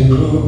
Yes.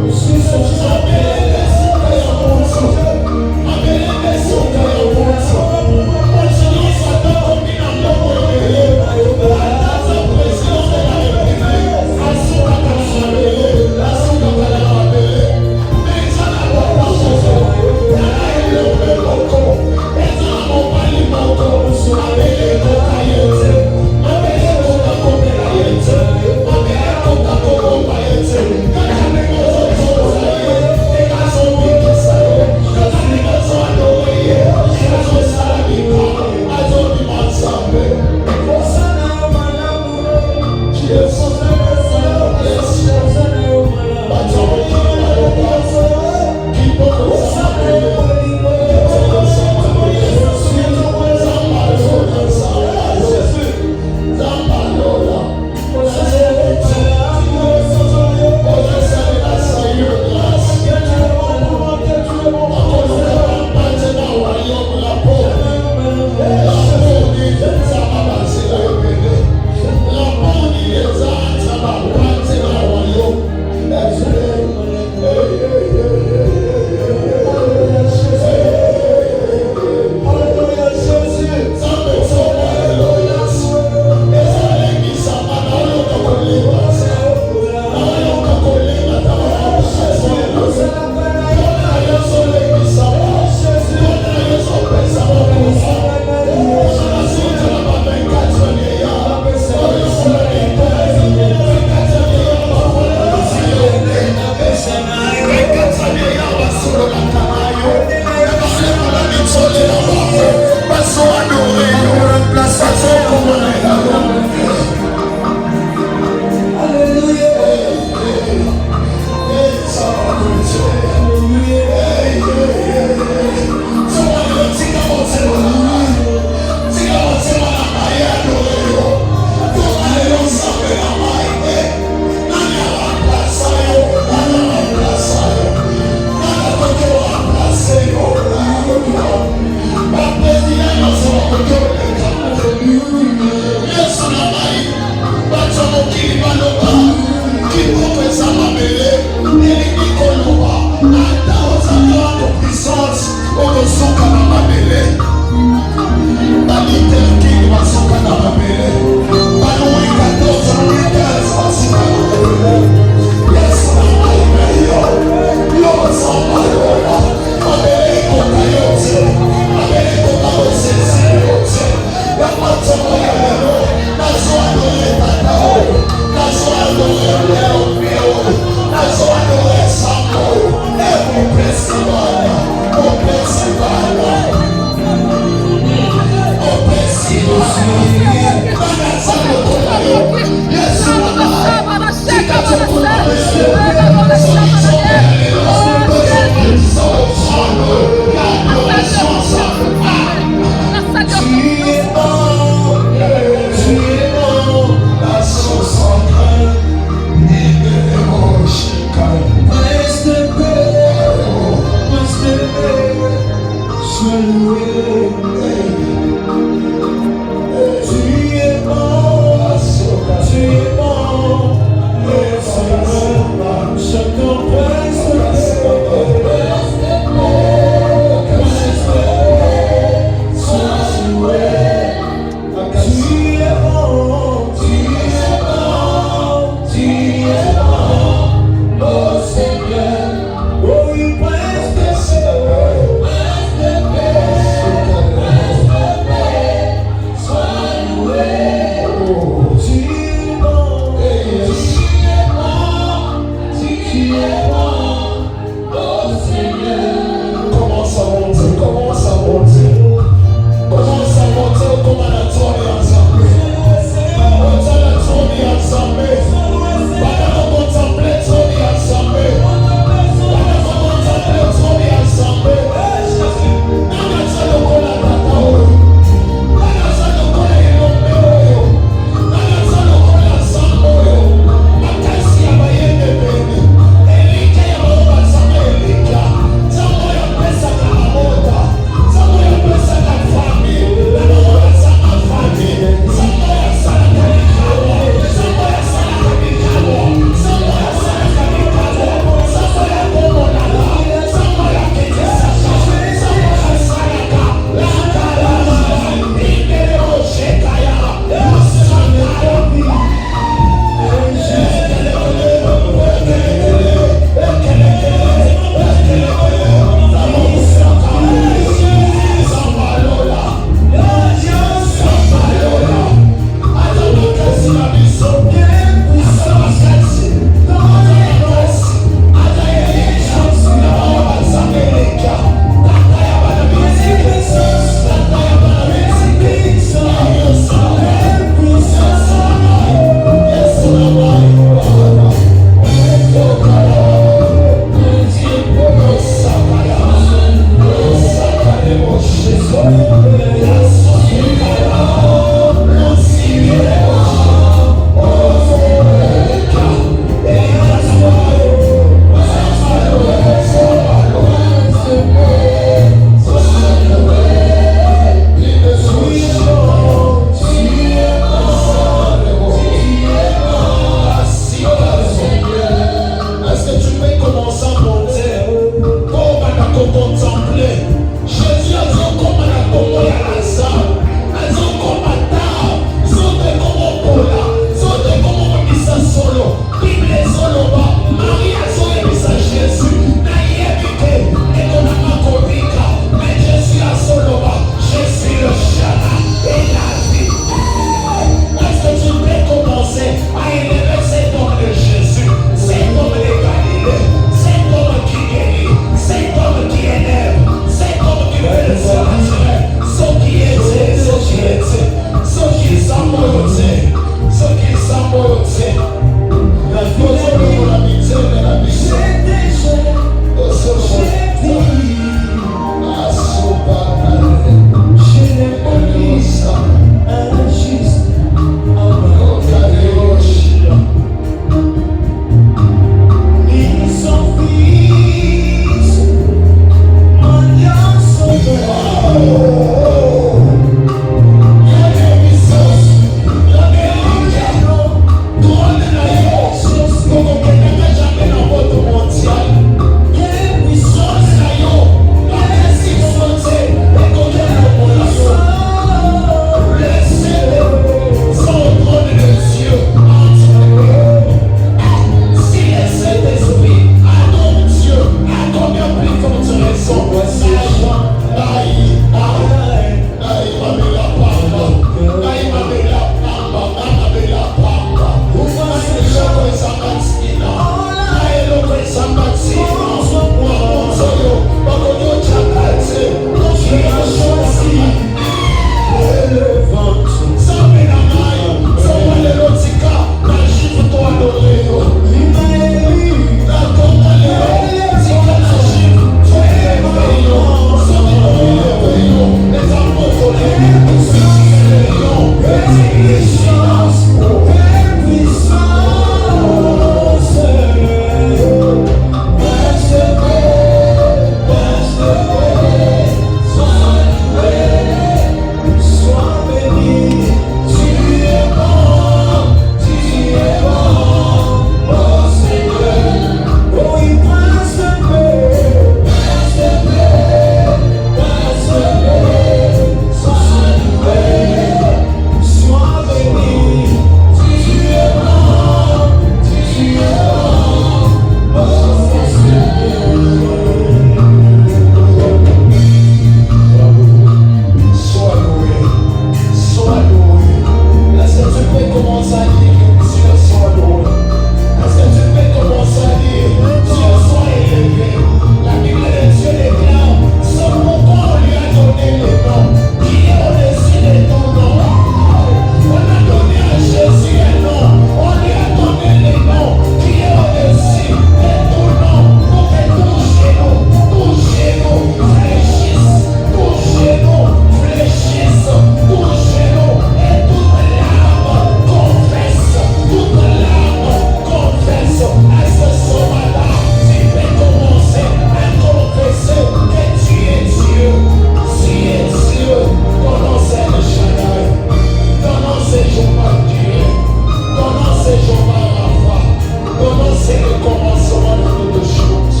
c'est le commencement de toutes choses.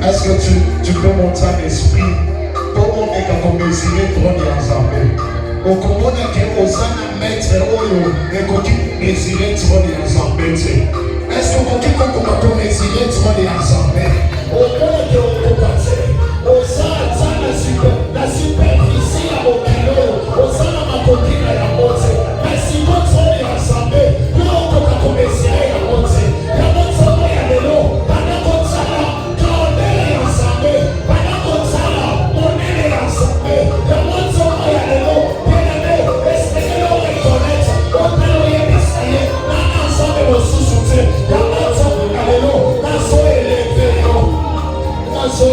Est-ce que tu peux monter un esprit pour qu'on ait qu'à mesurer trop bien ensemble? Au Congo, on a un maître et qu'on a mesuré trop bien ensemble. Est-ce qu'on a mesuré trop bien ensemble? Au Congo, on a la superficie à mon kilo, on a ma coquille à la moitié. Mais si on est ensemble, nous on a mesuré la moitié. La moitié, il y a de l'eau. So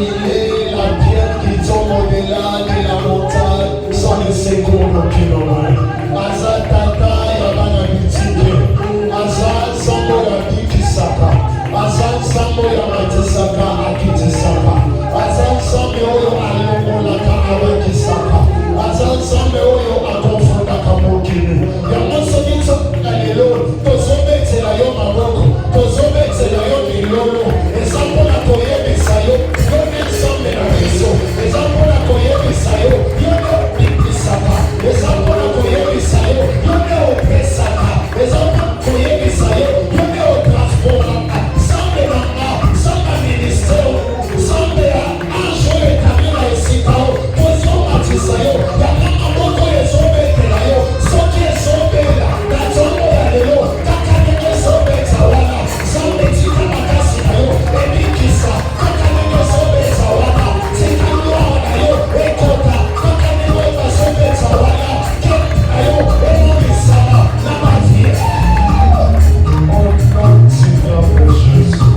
il est la pierre qui tombe au-delà de la montagne sans le secours aucun homme. Azatata yabana bitike, Azan sambo ya bikisaka, Azan sambo ya matisaka akitisaka, Azan sambo oyo alomolaka awekisaka, Azan sambo oyo akonfunda kamokini. Yamoso nito kalelo, tozobetela yo maboko, tozobetela yo milolo, ezambola koyebisa yo, yo nesombe na biso, ezambola koyebisa yo, yo bikisaka, ezambola koyebisa yo, yo opesaka, ezambola koyebisa yo, yo transportaka, sambe nanga, samba ministero, sambe ya anjo etamina esika yo, tozomatisa yo, yakanga moko ezobetela yo, soki ezobela, natongo ya lelo, kakaneke ezobeta wana, sambe tika makasi na yo, ebikisa, kakaneke ezobeta wana, tika noa na yo, ekota, kakaneke ezobeta wana, kek na yo, ebobisama, na mavie. Oh non, Seigneur mon Jésus.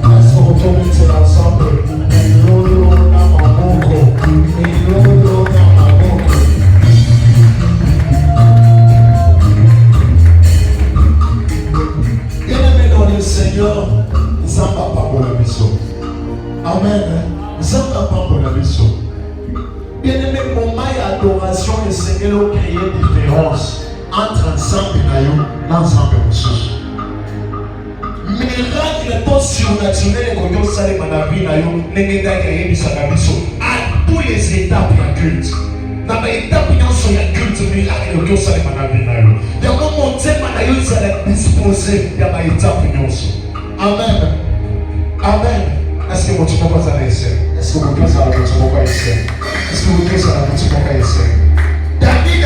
Est-ce qu'on retourne ensemble? Milolo na maboko, milolo na maboko. Bien-aimé dans le Seigneur, Zamba Pambola Biso. Amen. Zamba Pambola Biso. Bien-aimé, moment d'adoration, le Seigneur a créé différence entre ensemble et l'ensemble ressources. Miracle pas surnaturel qu'on doit saler dans vie à tous les étapes de culte. Dans les étapes de culte, miracle qu'on doit saler dans vie. Il y a un moment où ça va disposer de l'étape. Amen. Amen. Est-ce que vous pouvez pas ça ici? Est-ce que vous pouvez ça ici? Est-ce que vous pouvez ça ici? David a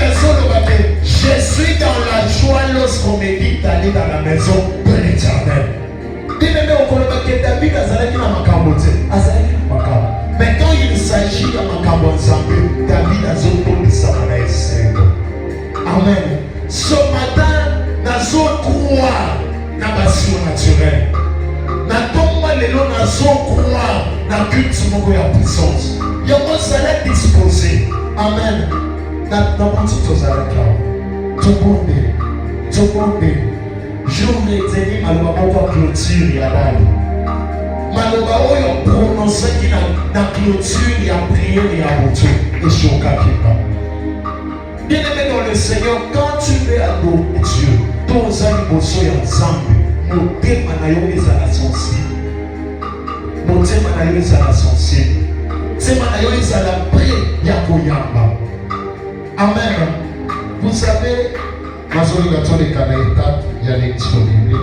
dit, je suis dans la joie lorsqu'on me dit d'aller dans la maison de l'Éternel. Bien-aimé, on connaît que David a dit dans ma cabote. Mais quand il s'agit de ma cabote, David a dit que ça va être. Amen. Ce matin, nous allons croire dans la surnaturelle. Nous allons croire dans la culte de puissance. Nous allons disposer. Amen. Tout le monde. Jour d'éternité, maloba moko clôture ya bali. Maloba oyo prononcé na clôture ya prière ya moto et choka kipa. Bien-aimé dans le Seigneur, quand tu veux adorer Dieu, ton zali boso ya nzambe, motema na yo ezala sensible. Motema na yo ezala sensible. Motema na yo ezala prêt ya koyamba. Amen. Vous savez, Mazoli Gatoli kana étape, il y a lecture biblique.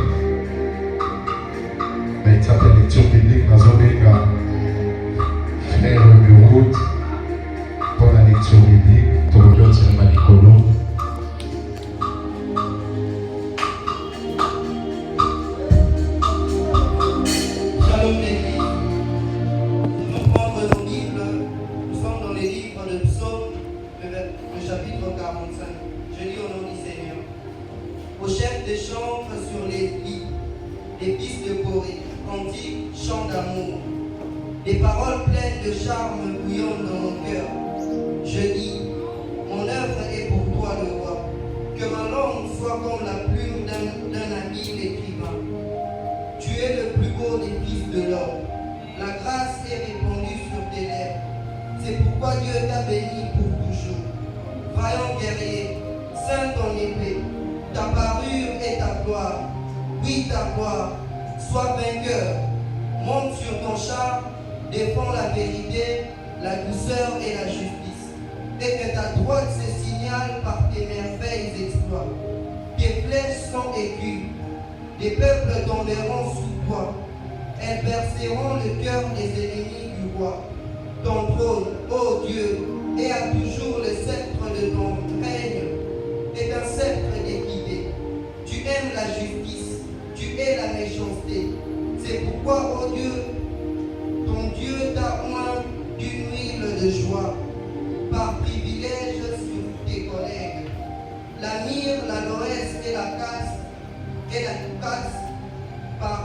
Mais étape de lecture biblique, Mazoli Gatoli faire le route pour la lecture biblique, pour le sur le Manicolo. Shalom l'église. Nous allons prendre nos Bibles. Nous sommes dans les livres de Psaume, le chapitre 45. Je lis au nom du Seigneur. Au chef des chambres sur les lits, des pistes de Corée, cantiques, chants d'amour. Des paroles pleines de charme bouillonnent dans mon cœur. Je dis, mon œuvre est pour toi le roi. Que ma langue soit comme la plume d'un habile écrivain. Tu es le plus beau des fils de l'homme. La grâce est répandue sur tes lèvres. C'est pourquoi Dieu t'a béni pour toujours. Vaillant guerrier, saint en épée, ta parure est ta gloire. Oui, ta gloire. Sois vainqueur. Monte sur ton char, défends la vérité, la douceur et la justice. Et que ta droite se signale par tes merveilles exploits. Tes flèches sont aiguës. Des peuples tomberont sous toi. Elles berceront le cœur des ennemis du roi. Ton trône, ô Dieu, est à toujours le sceptre de ton règne, est un sceptre d'équité. Tu aimes la justice, tu hais la méchanceté. C'est pourquoi, ô Dieu, ton Dieu t'a oint d'une huile de joie, par privilège sur tes collègues. La myrrhe, l'aloès et la casse, par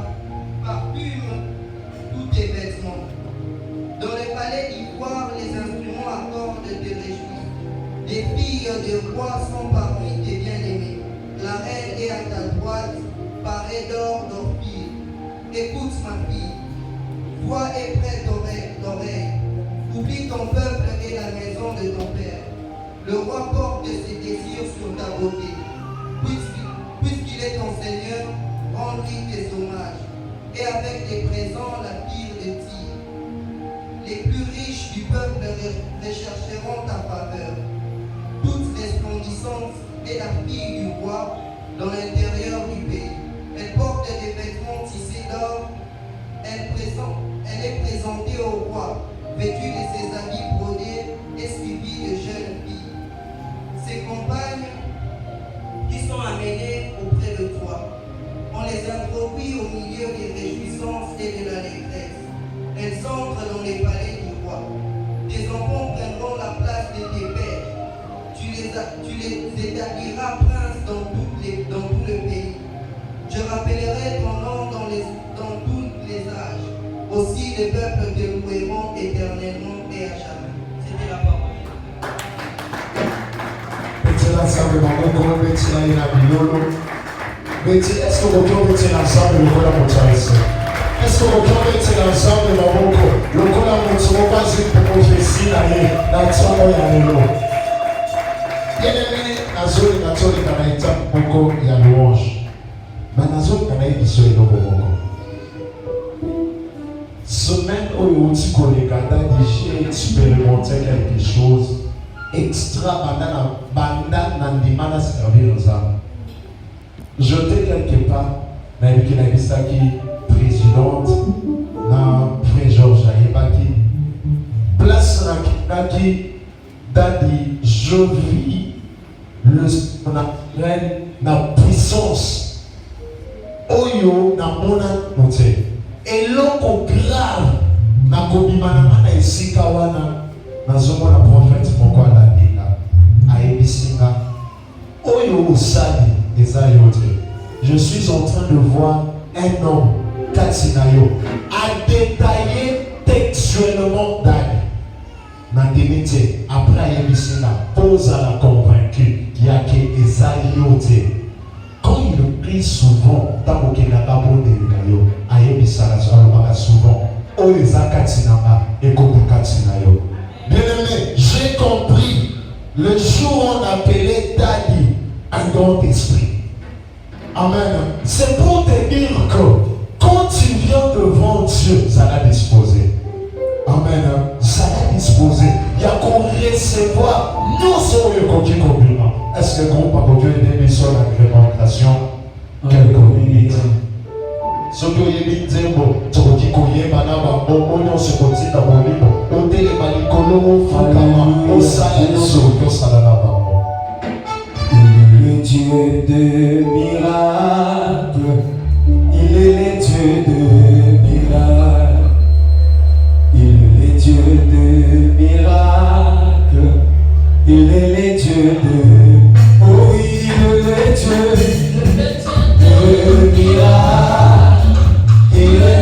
parfume palais d'ivoire, les instruments à cordes te réjouissent. Les filles de roi sont parmi tes bien-aimés. La reine est à ta droite, parée d'or d'orphile. Écoute ma fille, voix est près d'oreille. Oublie ton peuple et la maison de ton père. Le roi porte ses désirs sur ta beauté. Puisqu'il est ton Seigneur, rends-lui tes hommages. Et avec des présents, la pire de Tyr. Les plus riches du peuple rechercheront ta faveur. Toute resplendissante est la fille du roi dans l'intérieur du pays. Elle porte des vêtements tissés d'or. Elle est présentée au roi, vêtue de ses habits brodés et suivie de jeunes filles. Ses compagnes qui sont amenées auprès de toi. On les introduit au milieu des réjouissances et de l'allégresse. Elles entrent dans les palais du roi. Tes enfants prendront la place de tes pères. Tu les établiras princes dans tout le pays. Je rappellerai ton nom dans tous les âges. Aussi les peuples te loueront éternellement et à jamais. C'était la parole. Est-ce que vous pouvez mettre ensemble le col à mon charisme? Est-ce que vous pouvez mettre ensemble le col à mon charisme pour prophétie dans le temps où bien-aimé, Nazoli Kanaïta Moko ya louange. Mais Nazoli Kanaïta Biso et Lobo Moko. Semaine où il j'ai expérimenté quelque chose extra banal nandimana servir aux âmes. J'étais quelque part dans le Kinabisaki présidente dans Frère Georges Ayebaki. Place Nakaki Dadi, je vis le surnaturel, la puissance. Oyo na mona noté. Et l'eau grave na kobimana na esika wana na zomo na prophète moko na dina ayebisinga oyo osali ezayote. Je suis en train de voir un homme Katinayo a détaillé textuellement Dani. Nandimite après ayebisinga pose à la convaincu qu'il y a que ezayote. Quand il prie souvent, tant qu'il n'a pas bon délicayo, ayebisala souvent, oeza katinama et kokatinayo. Bien-aimé, j'ai compris. Le jour où on appelait Dadi un grand esprit. Amen. C'est pour te dire que quand tu viens devant Dieu, ça l'a disposé. Amen. Ça l'a disposé. Il y a qu'on recevoir. Nous sommes les coquilles compliment. Est-ce que le groupe a Dieu aidé sur l'agrémentation? Quelle communauté? Ce que vous avez dit, ce que vous avez dit, on se continue à mon livre. On dit les malicolo, on s'aille sur le salama. Il est le Dieu de miracles. Il est le Dieu de miracles. Il est le Dieu de miracles. Il est le Dieu de... Oh, il est le Dieu de miracles. Il est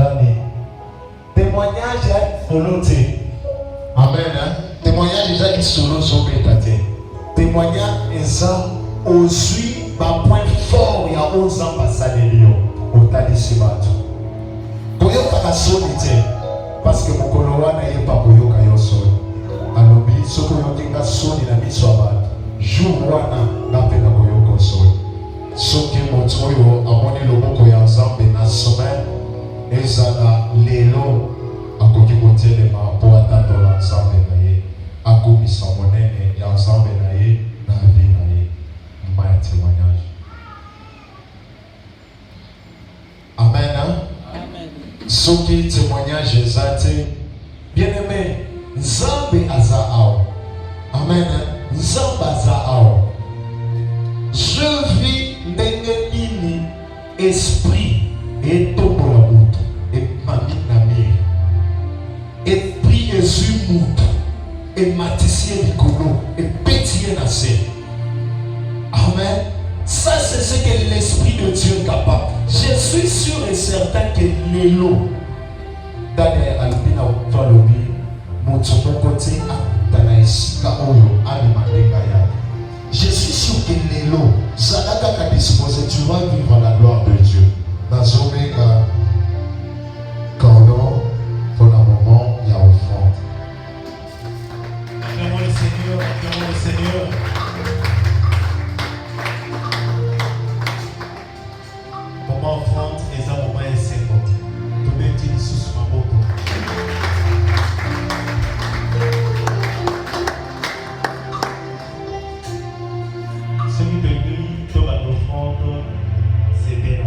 Jani. Témoignage est volonté. Amen. Témoignage déjà qui solo sur bétaté. Témoignage est ça aussi par point fort il y a 11 ans passé à l'élio au Tadisibato. Koyo kakasonité parce que mon coloa n'a pas koyo kayoso. Alors bi soko yokinga soni na biso abato. Jour wana na pena koyo koso. Soki moto oyo amoni loboko ya Nzambe na semaine ezala lelo akoki kotelema mpo atandola Nzambe na ye akomisa monene ya Nzambe na ye na vie na ye. Mba ya témoignage. Amen. Amen. Soki témoignage ezate bien aimé Nzambe aza awa. Amen. Nzambe aza awa. Je vis ndenge nini esprit etombola mutu emami na miri esprit ezwi mutu ematisi ye likolo epeti ye na se. Amen. Ça c'est ce que l'esprit de Dieu est capable. Je suis sûr et certain que l'élo Daniel Albina Valobi mutu mokote atana esika oyo alimandenga ya. Je suis sûr que l'élo Zadaka qu'a disposé, tu vas vivre la gloire de Dieu. Dans Omega, Cordon, pour le moment, il y a offrande. Acclamons le Seigneur, acclamons le Seigneur. Moment offrande, et un moment essai. Tout le monde sous ma boue. Celui de lui, dans l'offrande, c'est bien.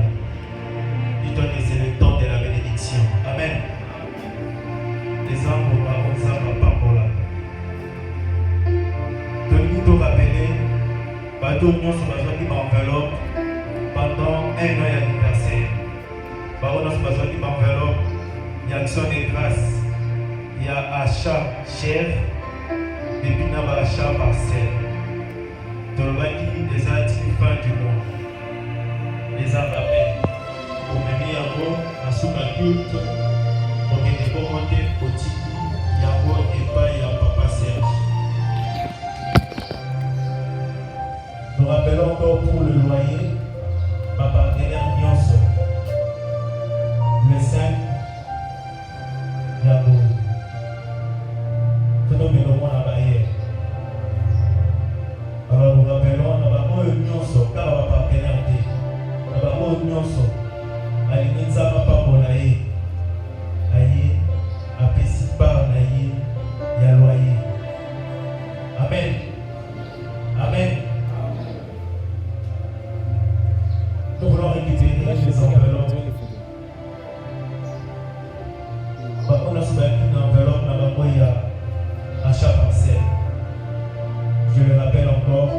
Dis-toi que c'est le temps de la bénédiction. Amen. Les arbres vont pas pour là. Tony te rappeler, bateau nous sur besoin d'une enveloppe pendant un an d'anniversaire. Bateau nous sur besoin d'une enveloppe, il y a action de grâce, il y a achat cher et puis il y a achat parcelle. Dans le qui les articles fin du mois, les appels pour mener à vous à sous la culte pour que les bons monter au titre Yabo et pas à Papa Serge. Nous rappelons encore pour le loyer, ma partenaire Nyonso, le 5 Yabo. Phénomène à la barrière. Alors nous rappelons, nous avons eu Nyonso, car on va partenaire. Nous avons eu Nyonso, à l'Initza, Papa Bolaye, Aïe, à Pessipa, Naïe, Yaloye. Amen. Amen. Nous voulons récupérer les enveloppes. On a souvent une enveloppe dans la achat parcelle. Je le rappelle encore,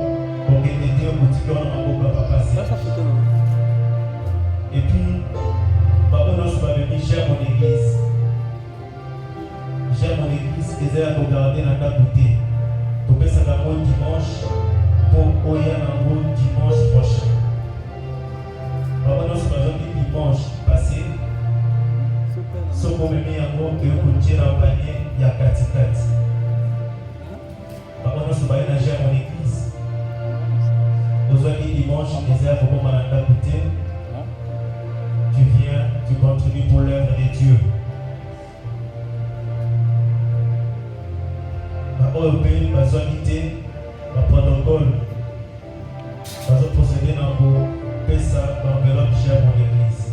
pour qu'il ait été au boutique, on a beaucoup à passer. Et puis, on a souvent venu, j'aime mon église. J'aime mon église, et à regarder dans la bouteille. Pour que ça va dimanche, pour Oya Nango dimanche prochain. On a souvent venu dimanche passé. Ce qu'on met en gros, que vous tirez en panier, il y a 4-4. On a souvent énergie à mon église. Aujourd'hui, dimanche, les heures pour moi, tu viens, tu contribues pour l'œuvre de Dieu. Ma OEP, ma solidité, ma protocole, ma procédé dans vos PESA, l'enveloppe gère mon église.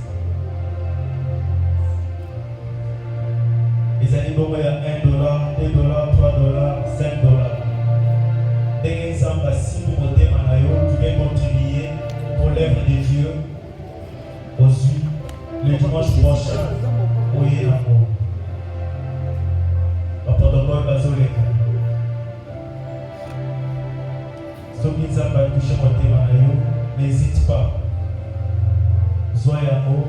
Les années il y a $1, $2, $3, $5. Dès exemple, si vous votez Manayo, tu vais contribuer pour l'œuvre de Dieu aussi le dimanche prochain. Oui, l'amour. Ma protocole Bazoleka. Ceux qui ne savent pas toucher voter Manayo, n'hésite pas. Soyez amour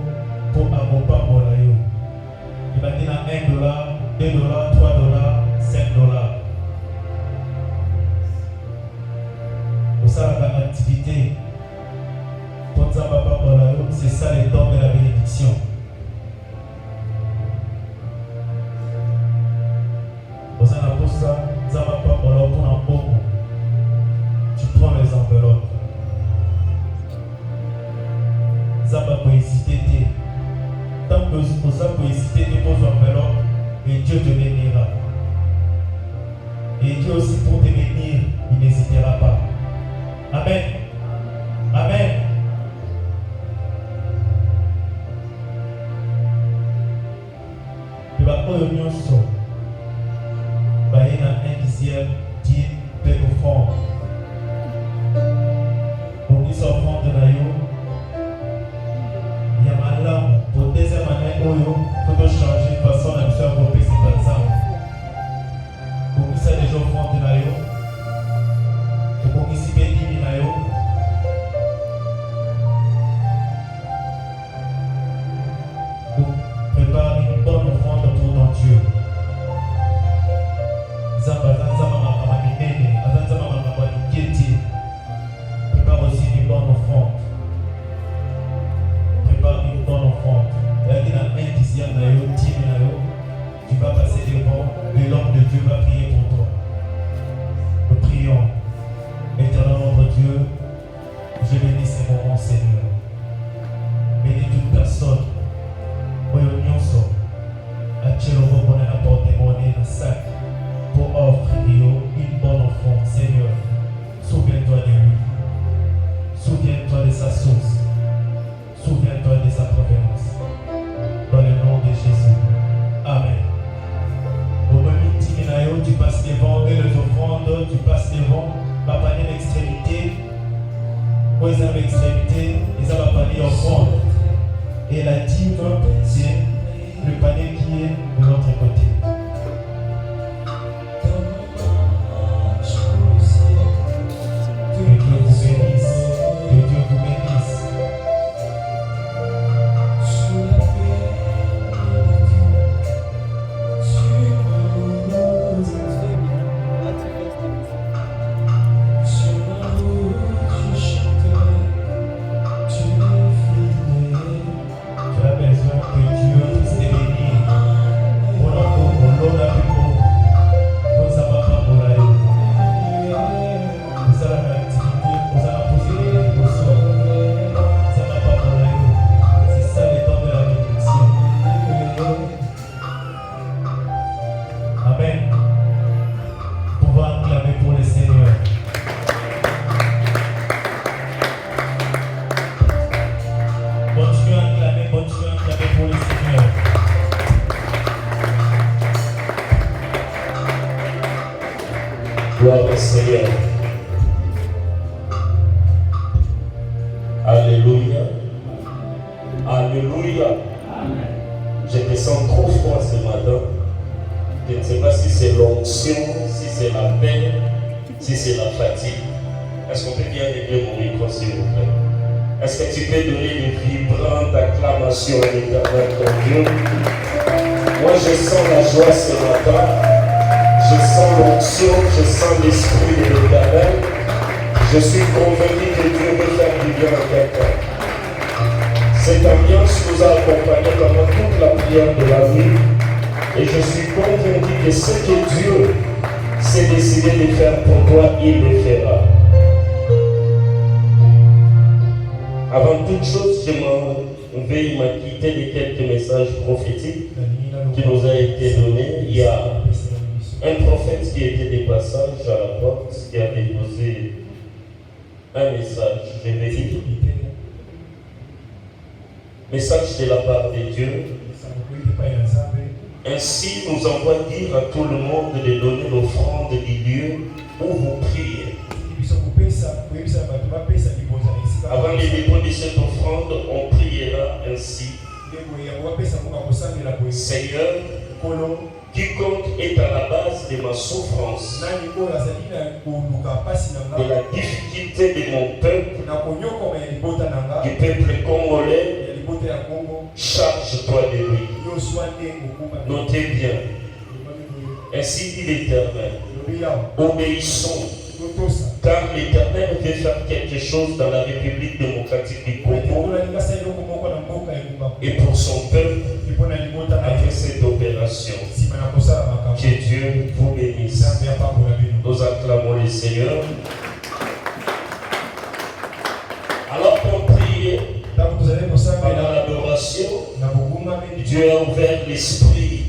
pour amour pas pour l'ayo. Il va dire $1, $2, $3, $5. Pour ça, l'activité, c'est ça le temps de la bénédiction. Et Dieu te bénira. Et Dieu aussi pour te bénir, il n'hésitera pas. Amen. Amen. Tu vas oyo nyonso baye na 1/10 dîme mpe offrande. Bongisa offrande na yo ya malamu po deuxième année oyo totochanger façon na biso ya kopesika nzambe. Bongisa deja offrande na yo, obongisi mpe dîme na yo. Prépare une bonne offrande pour ton Dieu. Prépare aussi une bonne offrande. Prépare une bonne offrande. Tu vas passer devant et l'homme de Dieu va prier pour toi. Nous prions. Éternel notre Dieu, je bénis ces moments, Seigneur. Bénis toute personne. Pour offrir une bonne offrande, Seigneur. Souviens-toi de lui. Souviens-toi de sa source. Souviens-toi de sa provenance. Dans le nom de Jésus. Amen. Au moment où tu passes devant et les offrandes, tu passes devant ma panier d'extrémité. Pour les âmes extrémités, ils ont la panier offrande. Et la dîme, c'est le panier qui est de l'autre côté. Que Dieu vous bénisse. Que Dieu vous bénisse. Tu as besoin que Dieu puisse te bénir. Pour l'eau, la plus beau. Pour ça, papa, pour la haine. Pour ça, la activité, pour ça, la possibilité de soi. Ça va pas pour la haine. C'est ça le temps de la bénédiction. Amen. Pouvoir clamer pour le Seigneur. Continuez à clamer pour le Seigneur. Gloire au Seigneur. Alléluia. Alléluia. Je me sens trop froid ce matin. Je ne sais pas si c'est l'onction, si c'est la peine, si c'est la fatigue. Est-ce qu'on peut bien régler mon micro, s'il vous plaît? Est-ce que tu peux donner une vibrante acclamation à l'Éternel, ton Dieu? Moi, je sens la joie ce matin. Je sens l'onction, je sens l'esprit de l'Éternel. Je suis convaincu que Dieu veut faire du bien à quelqu'un. Cette ambiance nous a accompagnés pendant toute la prière de la nuit. Et je suis convaincu que ce que Dieu s'est décidé de faire pour toi, il le fera. Avant toute chose, je vais m'acquitter de quelques messages prophétiques qui nous a été donnés. Il y a un prophète qui était de passage à la porte, qui a déposé un message. Je vais lire. Message de la part de Dieu. Ainsi nous envoie dire à tout le monde de donner l'offrande du lieu où vous priez. Avant le dépôt de cette offrande, on priera ainsi. Seigneur, quiconque est à la base de ma souffrance, de la difficulté de mon peuple, du peuple congolais, charge-toi de lui. Notez bien. Ainsi dit l'Éternel. Obéissons. Car l'Éternel veut faire quelque chose dans la République démocratique du Congo et pour son peuple après cette opération. Que Dieu vous bénisse. Nous acclamons le Seigneur. Alors pour prier, pendant l'adoration, Dieu a ouvert l'esprit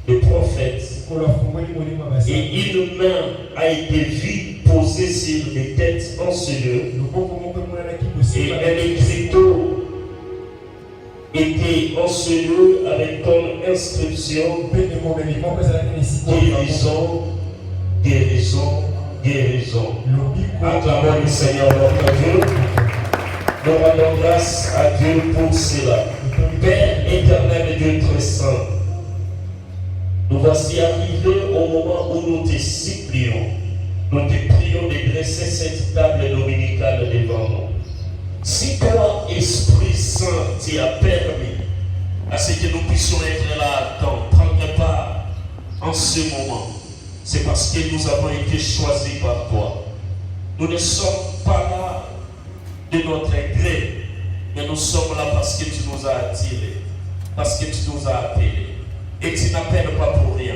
de prophète. Et une main a été vue posée sur les têtes en ce lieu. Et un écriteau était en ce lieu avec comme inscription guérison, guérison, guérison. Acclamons le Seigneur notre Dieu. Nous rendons grâce à Dieu pour cela. Père éternel et Dieu très saint, nous voici arrivés au moment où nous te supplions. Nous te prions de dresser cette table dominicale devant nous. Si toi, Esprit Saint, tu as permis à ce que nous puissions être là à temps, prendre part en ce moment, c'est parce que nous avons été choisis par toi. Nous ne sommes pas là de notre gré, mais nous sommes là parce que tu nous as attirés, parce que tu nous as appelés. Et tu n'appelles pas pour rien.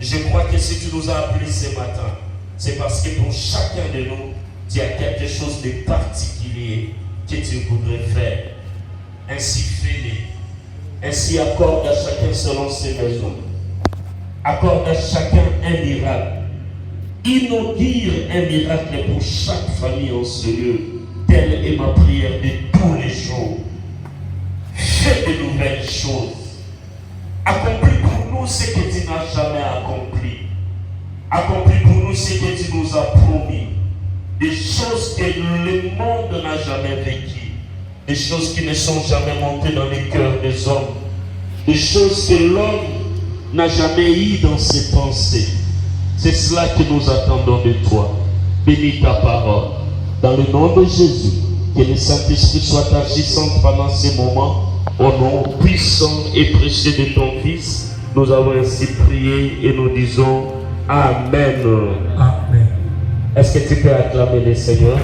Je crois que si tu nous as appelés ce matin, c'est parce que pour chacun de nous, tu as quelque chose de particulier que tu voudrais faire. Ainsi fais-le. Ainsi accorde à chacun selon ses besoins. Accorde à chacun un miracle. Inaugure un miracle pour chaque famille en ce lieu. Telle est ma prière de tous les jours. Fais de nouvelles choses. Accomplis pour nous ce que tu n'as jamais accompli. Accomplis pour nous ce que tu nous as promis. Des choses que le monde n'a jamais vécues. Des choses qui ne sont jamais montées dans les cœurs des hommes. Des choses que l'homme n'a jamais eues dans ses pensées. C'est cela que nous attendons de toi. Bénis ta parole. Dans le nom de Jésus, que le Saint-Esprit soit agissant pendant ces moments. Au nom puissant et précieux de ton Fils, nous avons ainsi prié et nous disons Amen. Amen. Est-ce que tu peux acclamer le Seigneur?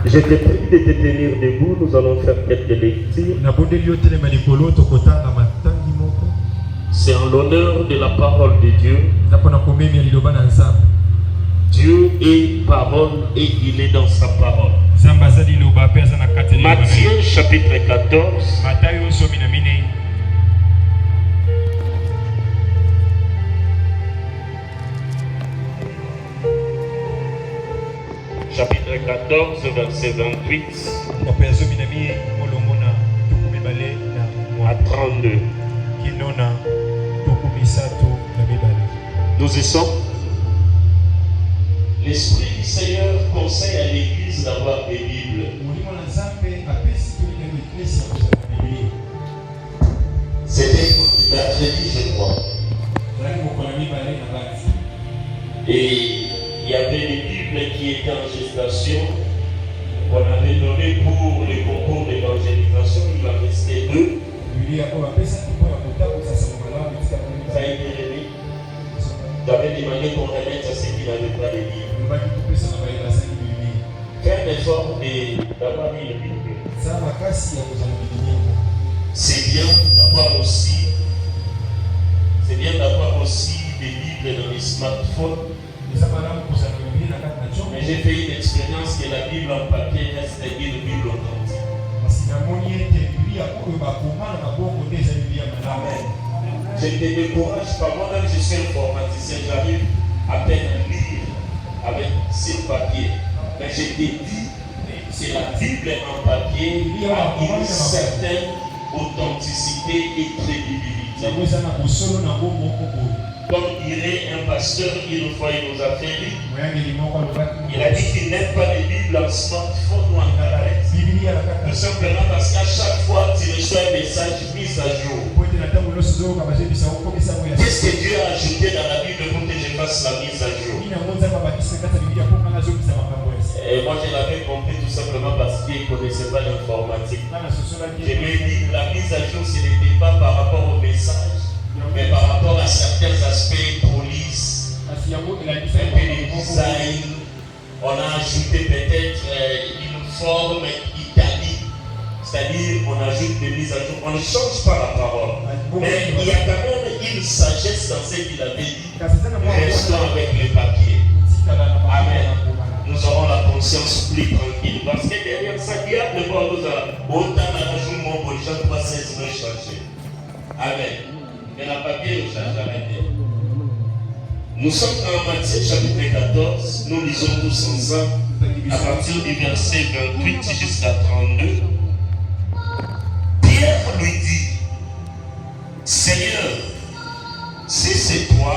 Je te prie de te tenir debout, nous allons faire quelques lectures. C'est en l'honneur de la parole de Dieu. Dieu est parole et il est dans sa parole. Matthieu chapitre 14. Chapitre 14, verset 28 à 32. Nous y sommes. L'Esprit du Seigneur conseille à l'Église d'avoir des Bibles. C'était mercredi, je crois. Et il y avait des Bibles qui étaient en gestation, qu'on avait donné pour le concours d'évangélisation. Il en restait 2. Ça a été remis. J'avais demandé qu'on remette à ceux qui n'avaient pas de Bible. Faire l'effort d'avoir mis le Bible. C'est bien d'avoir aussi des Bibles dans les smartphones. Mais j'ai fait une expérience que la Bible en papier reste une Bible authentique. Amen. Je ne te décourage pas, moi-même je suis informaticien, j'arrive à peine à lire avec ces papiers. Mais je te dis, c'est la Bible en papier a une certaine authenticité et crédibilité. Comme dirait un pasteur, une fois il nous a fait lire, il a dit qu'il n'aime pas les Bibles en smartphone ou en tablette. Tout simplement parce qu'à chaque fois tu reçois un message mis à jour. Qu'est-ce que Dieu a ajouté dans la Bible pour que je fasse la mise à jour? Et moi je l'avais compris tout simplement parce qu'il ne connaissait pas l'informatique. Je lui ai dit que la mise à jour ce n'était pas par rapport au message, mais par rapport à certains aspects police, un peu de design. On a ajouté peut-être une forme italique, c'est-à-dire on ajoute des mises à jour. On ne change pas la parole, mais il y a quand même une sagesse dans ce qu'il avait dit. Restons avec les papiers. Amen. Nous aurons la conscience plus tranquille parce que derrière ça, diable nous a autant d'argent, mon bon, les gens doivent s'être changés. Amen. Mais la papier, j'arrête. Nous sommes dans Matthieu chapitre 14. Nous lisons tous ensemble à partir du verset 28 jusqu'à 32. Pierre lui dit, Seigneur, si c'est toi,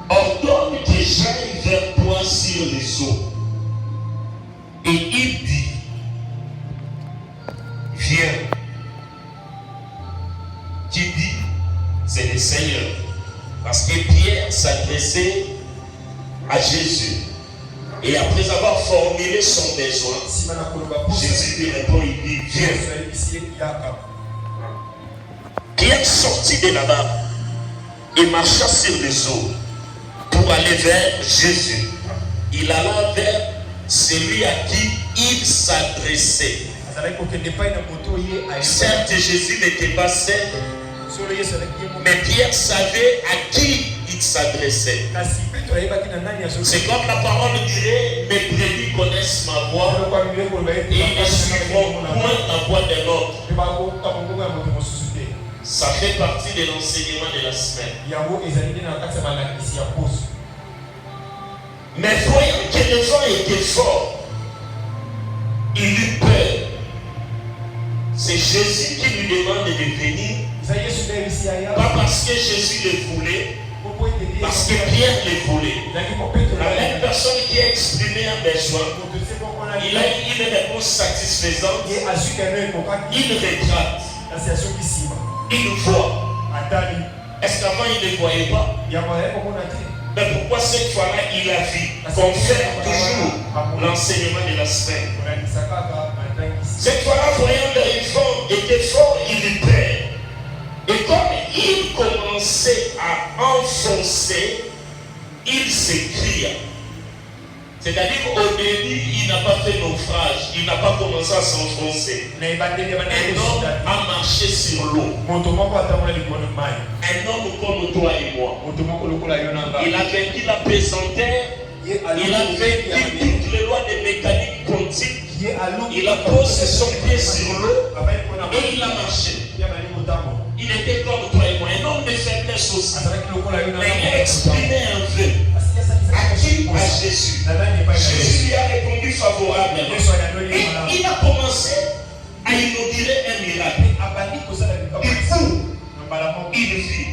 ordonne que j'aille vers toi sur les eaux. Et il dit, viens. Qui dit, c'est le Seigneur. Parce que Pierre s'adressait à Jésus. Et après avoir formulé son besoin, Jésus lui répond, il dit, viens. Pierre sortit de là-bas et marcha sur les eaux pour aller vers Jésus. Il alla vers celui à qui il s'adressait. Certes, Jésus n'était pas seul, mais Pierre savait à qui il s'adressait. C'est comme la parole dirait, mes brebis connaissent ma voix et ils ne suivront point la voix d'un autre. Ça fait partie de l'enseignement de la semaine. Mais voyant que le vent était fort, il eut peur. C'est Jésus qui lui demande de venir. Pas parce que Jésus le voulait, parce que Pierre le voulait. La même personne qui a exprimé un besoin, il a eu une réponse satisfaisante, il retrate. Il voit. Est-ce qu'avant il ne voyait pas? Mais pourquoi cette fois-là il a vu? Confère toujours l'enseignement de la semaine. Cette fois-là, voyant le vent était fort, il eut peur. Et comme il commençait à enfoncer, il s'écria. C'est-à-dire qu'au début, il n'a pas fait naufrage, il n'a pas commencé à s'enfoncer. Un homme a marché sur l'eau. Un homme comme toi et moi. Il a vaincu la pesanteur, il a vaincu toutes les lois de mécanique quantique. Il a posé son pied sur l'eau et il a marché. Il était comme toi et moi, un homme de faiblesse aussi. Mais il a exprimé un vœu. À qui? À Jésus. Jésus lui a répondu favorablement. Et il a commencé à inaugurer un miracle. Du coup, il vit.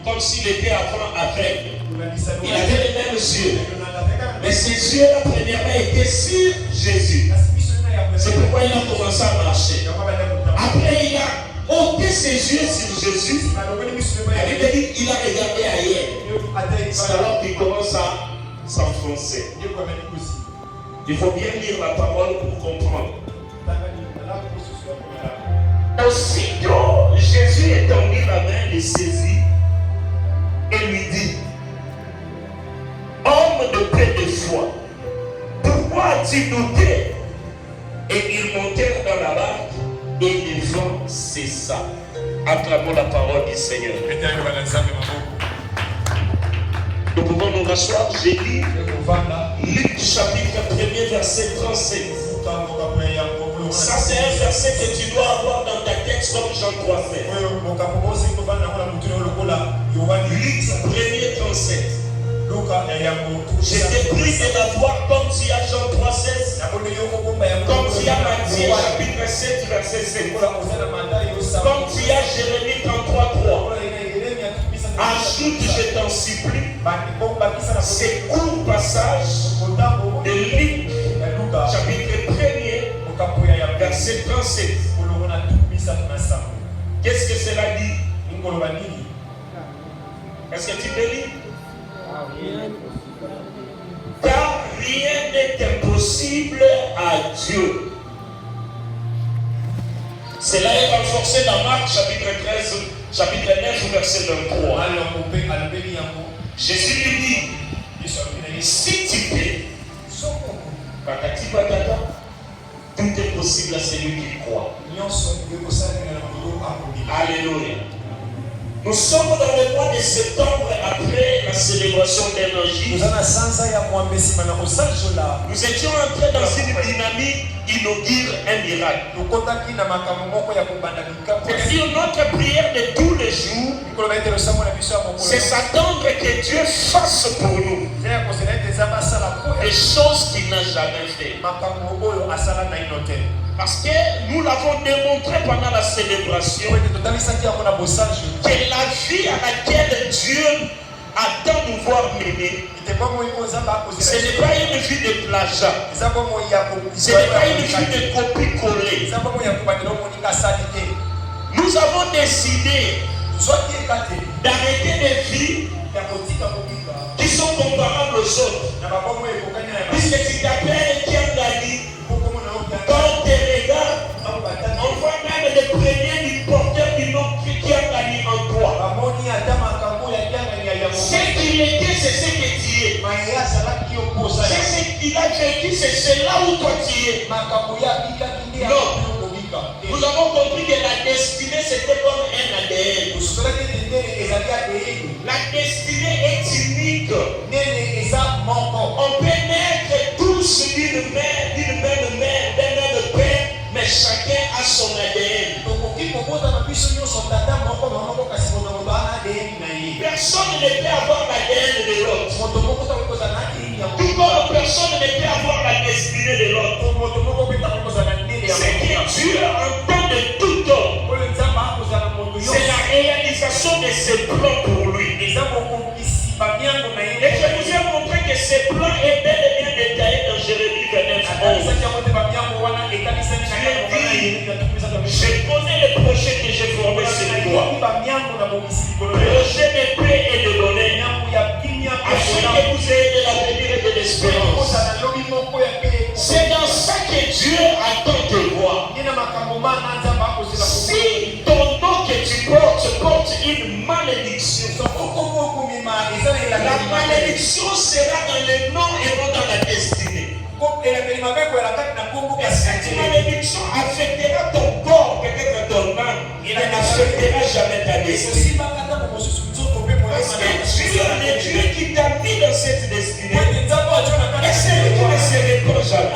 Comme s'il était avant aveugle. Il avait les mêmes yeux. Mais ses yeux, la premièrement, étaient sur Jésus. C'est pourquoi il a commencé à marcher. Après, il a ôté ses yeux sur Jésus. Il a regardé ailleurs. C'est alors qu'il commence à s'enfoncer. Il faut bien lire la parole pour comprendre. Aussitôt, Jésus étendit la main, le saisit et lui dit, homme de peu de foi, pourquoi as-tu douté? Et ils montèrent dans la barque et le vent cessa. Acclamons la parole du Seigneur. Nous pouvons nous rasseoir. J'ai lu Luc chapitre 1er verset 37. Ça c'est un verset que tu dois avoir dans ta tête comme Jean 3 fait. Luc 1er 37. J'étais pris de la voir comme tu as Jean 3,16, comme tu as Matthieu chapitre 7 verset 7, comme tu as Jérémie 33,3. Ajoute, je t'en supplie, ces courts passages de Luc chapitre 1er verset 37. Qu'est-ce que cela dit? Est-ce que tu peux lire? Car rien n'est impossible à Dieu. Cela est renforcé dans Marc chapitre 13, chapitre 9, verset 23. Jésus lui dit, si tu peux, patati patata, tout est possible à celui qui croit. Alléluia. Nous sommes dans le mois de septembre après la célébration d'Énergie. Nous étions entrés dans une dynamique inaugure un miracle. C'est-à-dire notre prière de tous les jours, c'est s'attendre que Dieu fasse pour nous des choses qu'il n'a jamais fait. Parce que nous l'avons démontré pendant la célébration que la vie à laquelle Dieu attend nous voir mener, ce n'est pas une vie de plagiat, ce n'est pas une vie de copie-coller. Nous avons décidé d'arrêter des vies qui sont comparables aux autres. Puisque tu t'appelles Kiangani, quand on te regarde, on voit même le premier du porteur du nom Kiangani en toi. Ce qu'il était, c'est ce que tu es. C'est ce qu'il a vécu, c'est là où toi tu es. Non. Nous avons compris que la destinée c'était comme un ADN. La destinée est unique. On peut naître tous d'une même mère, d'un même père, mais chacun a son ADN. Personne ne peut avoir l'ADN de l'autre. Tout comme personne ne peut avoir la destinée de l'autre. C'est que Dieu entend de tout homme. C'est la réalisation de ses plans pour lui. Et je vous ai montré que ces plans est bel et bien détaillé dans Jérémie 29. Je connais les projets que j'ai formés sur toi. Projet de paix et de bonheur, afin que vous ayez de l'avenir et de l'espérance. C'est dans ça que Dieu attend de voir. Si ton nom que tu porte une malédiction, la malédiction sera dans le nom et non dans la destinée. Cette malédiction affectera ton corps, peut-être ton âme, il n'affectera jamais ta destinée. Parce que Dieu, le Dieu qui t'a mis dans cette destinée, et c'est lui qui ne se répand jamais.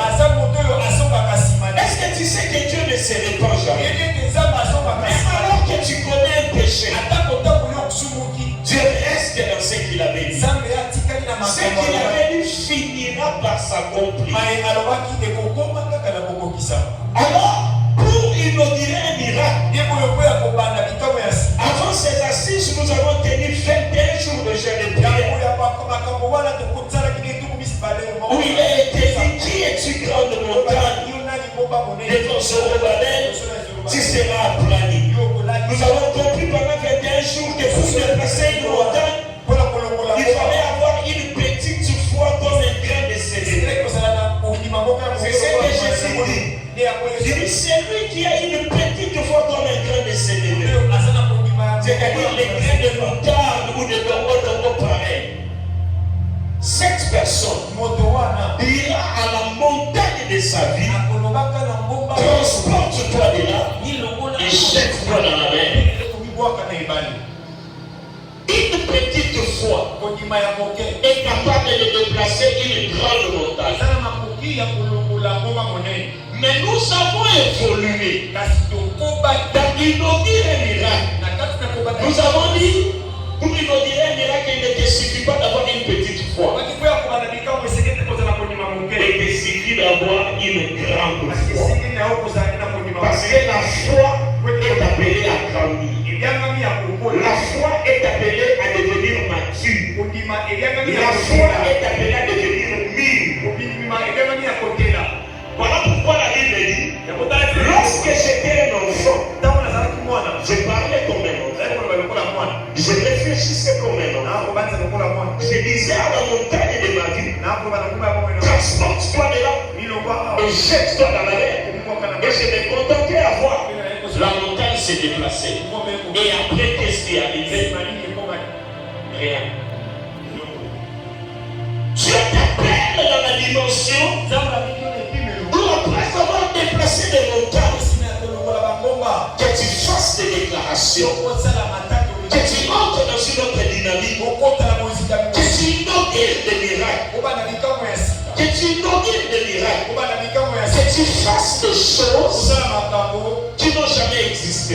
Est-ce que tu sais que Dieu ne se répand jamais? Même alors que tu connais un péché, Dieu reste dans ce qu'il avait dit. Ce qu'il avait dit finira par s'accomplir. Alors, pour inaugurer un miracle, avant ces assises, nous avons tenu 21 jours de jeûne et prière. Où il a été dit, qui es-tu grande montagne? Devant Zorobabel, tu seras aplani. Nous avons compris pendant 21 jours que pour déplacer une montagne, il fallait avoir une petite foi comme un grain de séléné. C'est ce que Jésus dit. Il dit, c'est lui qui a une petite foi comme un grain de séléné. C'est-à-dire les grains de montagne ou de dongo pareil. Cette personne ira à la montagne de sa vie, transporte-toi de là et jette-toi dans la mer. Une petite foi est capable de déplacer une grande montagne. Mais nous avons évolué dans inaugurer un miracle. Nous avons dit, pour inaugurer un miracle, il ne te suffit pas d'avoir une petite foi. Il te suffit d'avoir une grande foi. Parce que la foi est appelée à grandir. La foi est appelée à devenir mature. La foi est appelée à devenir mûre. Voilà pourquoi la Bible dit, lorsque j'étais un enfant, je parlais comme un enfant. Je réfléchissais comme un enfant. Je disais à la montagne de ma vie, transporte-toi de là et jette-toi dans la mer. Et je me contentais à voir la montagne se déplacer. Et après, qu'est-ce qui est arrivé? Rien. Dieu t'appelle dans la dimension où après avoir déplacé des montagnes, que tu fasses des déclarations, que tu entres dans une autre dynamique, que tu inaugures des miracles, que tu inaugures des miracles, que tu fasses des choses qui n'ont jamais existé.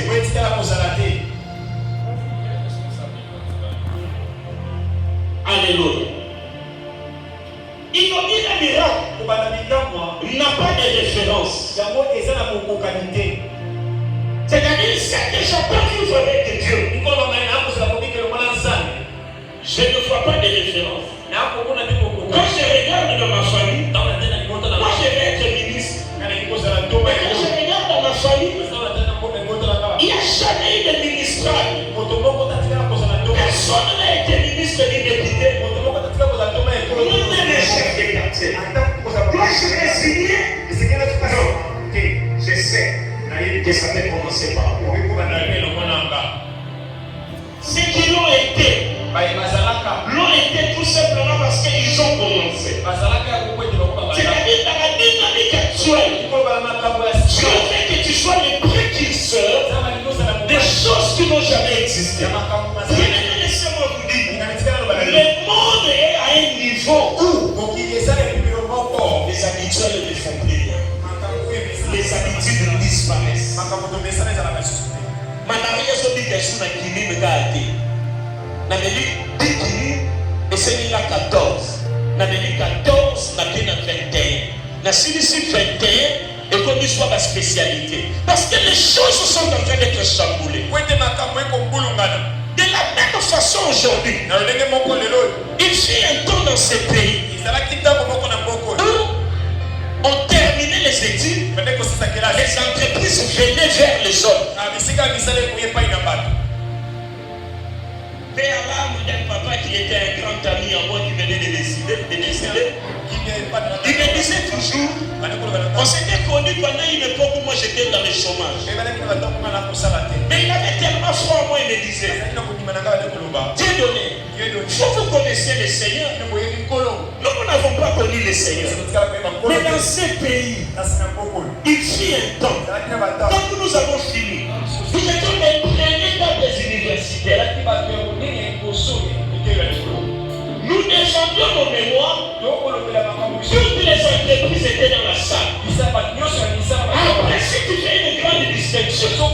Je ne vois pas de référence. Quand je regarde dans ma famille, moi je vais être ministre. Quand je regarde dans ma famille, il n'y a jamais eu de ministère. Personne n'a été ministre ni député. Même les chefs de quartier. Quand je vais signer, je sais que ça peut commencer par moi. Ceux qui l'ont été tout simplement parce qu'ils ont commencé. C'est-à-dire dans la dynamique actuelle, Dieu fait que tu sois le précurseur des choses qui n'ont jamais existé. Laissez-moi vous dire, le monde est à un niveau où les habituels ne font plus rien. Les habitudes disparaissent. Manaria so dit que sur la Guinée me gâté. Na meli 10 Guinée et c'est là 14. Na meli 14 na bien 21. Na si 21 et comme soit ma spécialité. Parce que les choses sont en train d'être chamboulées. De la même façon aujourd'hui, il fut un temps dans ce pays où on terminait les études, les entreprises venaient vers les hommes. Père l'âme d'un papa qui était un grand ami à moi qui venait de décéder. Il me disait toujours, on s'était connus pendant une époque où moi j'étais dans le chômage. Mais il avait tellement froid, moi il me disait, Dieu donné, faut que vous connaissiez le Seigneur. Nous n'avons pas connu le Seigneur. Mais dans ce pays, il fit un temps. Donc nous avons fini. Nous étions les premiers dans des universités. Nous défendions nos mémoires. Toutes les entreprises étaient dans la salle. Après, si tu fais une grande distinction,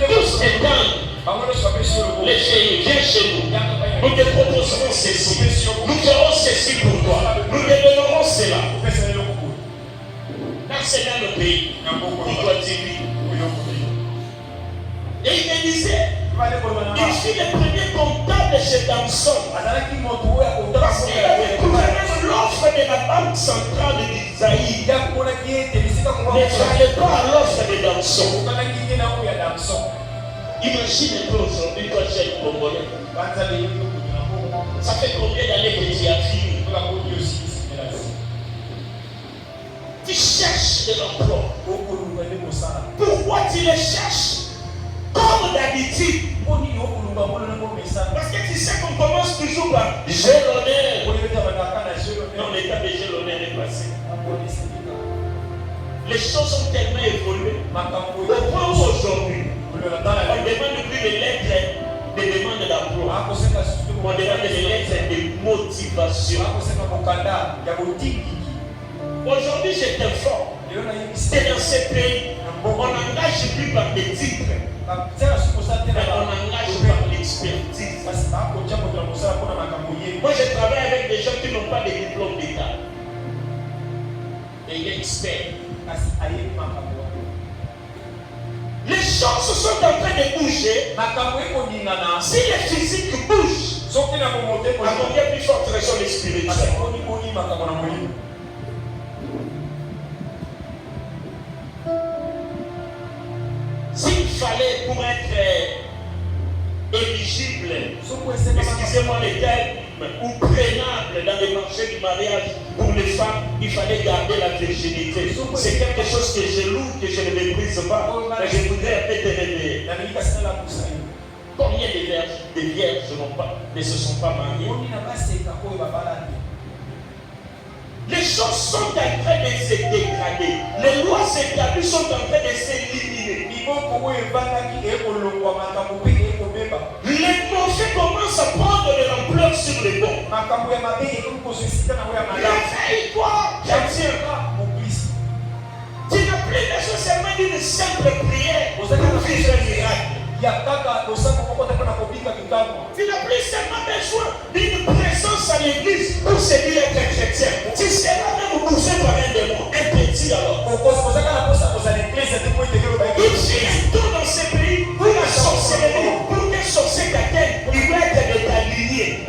tous étendent. Les filles, viens chez nous. Nous te proposerons ceci. Nous ferons ceci pour toi. Nous te donnerons cela. Dans ce dans le pays, pour toi, Tibi. Et il me disait, il fut le premier comptable chez Damson. Parce qu'il avait trouvé même l'offre de la banque centrale d'Isaïe. Ne fallait pas à l'offre de Damson. Imagine un peu aujourd'hui, toi, cher Congolais. Ça fait combien d'années que tu as fini? Tu cherches de l'emploi. Pourquoi tu le cherches? Comme d'habitude. Parce que tu sais qu'on commence toujours par j'ai l'honneur. Non, l'état de j'ai l'honneur est passé. Les choses ont tellement évolué. Au point où aujourd'hui, on ne demande plus de lettres de demande d'emploi. On demande des lettres de motivation. Aujourd'hui, je t'informe. C'est dans ce pays, on n'engage plus par des titres. Mais on engage par l'expertise. Moi, je travaille avec des gens qui n'ont pas de diplôme d'État. Et experts. Les choses sont en train de bouger. Si les physiques bougent, à combien plus forte raison les spirituels? S'il fallait pour être éligible, excusez-moi les termes, ou prénable dans le marché du mariage pour les femmes, il fallait garder la virginité. C'est quelque chose que je loue, que je ne méprise pas, mais je voudrais un peu te réveiller. Combien de vierges ne se sont pas mariées? Les choses sont en train de se dégrader. Les lois établies sont en train de s'éliminer. Les mauvais commencent à prendre de l'ampleur sur les bons. Réveille-toi, chrétien. Tu n'as plus besoin seulement d'une simple prière pour vivre un miracle. Tu n'as plus seulement besoin d'une présence à l'église pour se dire être chrétien. Tu seras même bouffé par un démon, un petit alors. Il fait un tour dans ce pays pour la sorcellerie, pour qu'un sorcier t'atteigne, il doit être de ta lignée.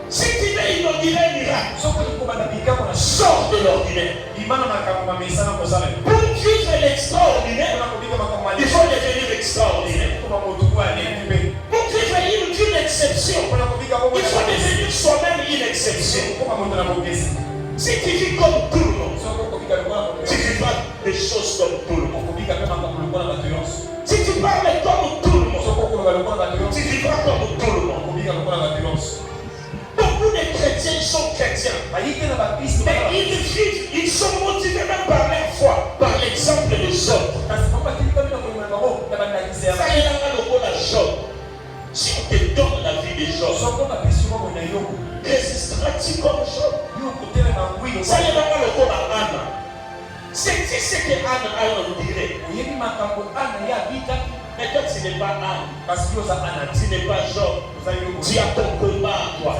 Si tu veux inaugurer un miracle, sors de l'ordinaire. Pour vivre l'extraordinaire, il faut devenir extraordinaire. Pour vivre une exception, il faut devenir soi-même une exception. Si tu vis comme tout le monde, tu ne vis pas des choses comme tout le monde. Si tu parles comme tout le monde, tu vivras comme tout le monde. Beaucoup de chrétiens sont chrétiens, mais ils sont motivés même par leur foi, par l'exemple de Job. Si on te donne la vie de Job, résisteras-tu comme Job? Ça y est dans le corps à Anna. C'est ce que Anna dirait. Mais toi, tu n'es pas Anne. Tu n'es pas Job. Tu as ton combat à toi.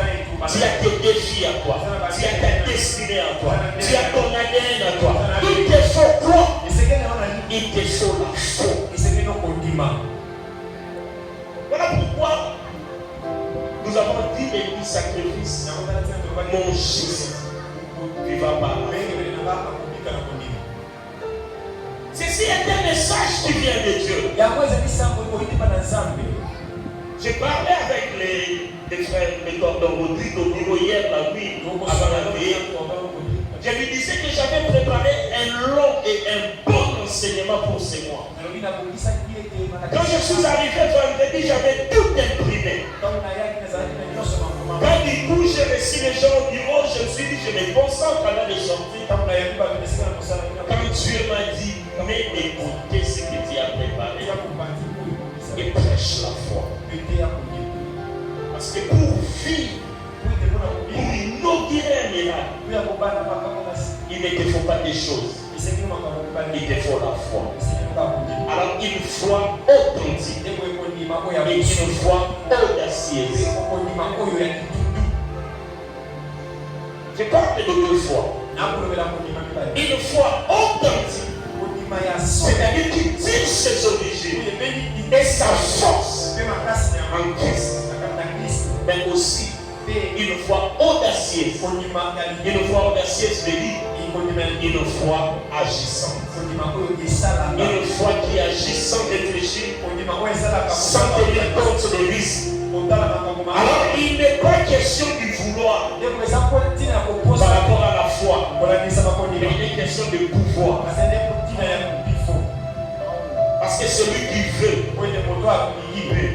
Tu as tes défis à toi. Tu as ta destinée à toi. Tu as ton ADN à toi. Il te faut quoi? Il te faut la foi. Voilà pourquoi nous avons dit les sacrifices. Mon Jésus, tu vas parler. Ceci est un message qui vient de Dieu. J'ai parlé avec les frères, les cordons Rodrigue au bureau hier la nuit avant la veille. Je lui disais que j'avais préparé un long et un bon enseignement pour ces mois. Quand je suis arrivé vendredi, j'avais tout imprimé. Quand du coup j'ai reçu les gens au bureau, je me suis dit, je me concentre avant de sortir. Quand Dieu m'a dit, mais écoutez ce que tu as préparé et prêche la foi. Parce que pour vivre, pour inaugurer un miracle, il ne te faut pas des choses. Il te faut la foi. Alors une foi authentique et une foi audacieuse. Je parle de deux fois. Une foi authentique, c'est-à-dire qui tire ses origines et sa force en Christ, mais aussi une foi audacieuse. Une foi audacieuse veut dire une foi agissante. Une foi qui agit sans réfléchir, sans tenir compte des risques. Alors il n'est pas question du vouloir par rapport à la foi, mais il est question de pouvoir. Parce que celui qui veut, il peut.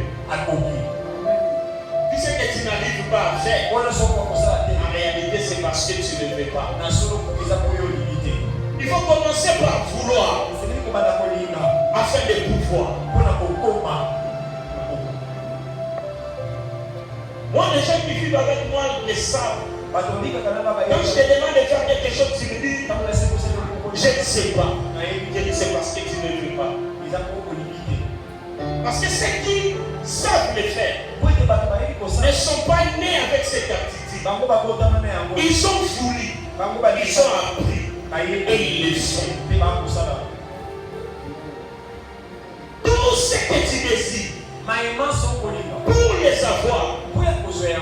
Tu sais que tu n'arrives pas à faire. En réalité, c'est parce que tu ne veux pas. Il faut commencer par vouloir afin de pouvoir. Moi, les gens qui vivent avec moi le savent. Quand je te demande de faire quelque chose, tu me dis, je ne sais pas. Je dis, c'est parce que tu ne veux pas. Parce que ceux qui savent le faire ne sont pas nés avec cette attitude. Ils ont voulu, ils ont appris et ils le font. Tout ce que tu désires, pour les avoir,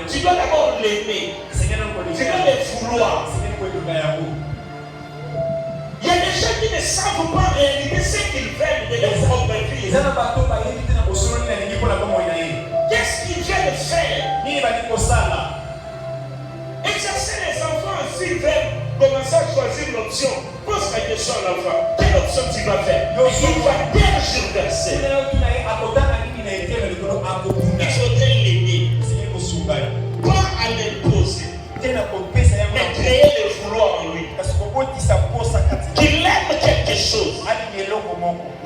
tu dois d'abord l'aimer. Tu dois le vouloir. Il y a des gens qui ne savent pas réaliser ce qu'ils veulent de leur propre vie. Qu'est-ce qu'ils viennent faire? Exercer les enfants, s'ils veulent commencer à choisir l'option, pose la question à l'enfant. Quelle option tu vas faire? Il va tergiverser. Il faudrait l'aider. Pas à l'imposer, mais créer le vouloir en lui. Qu'il aime quelque chose.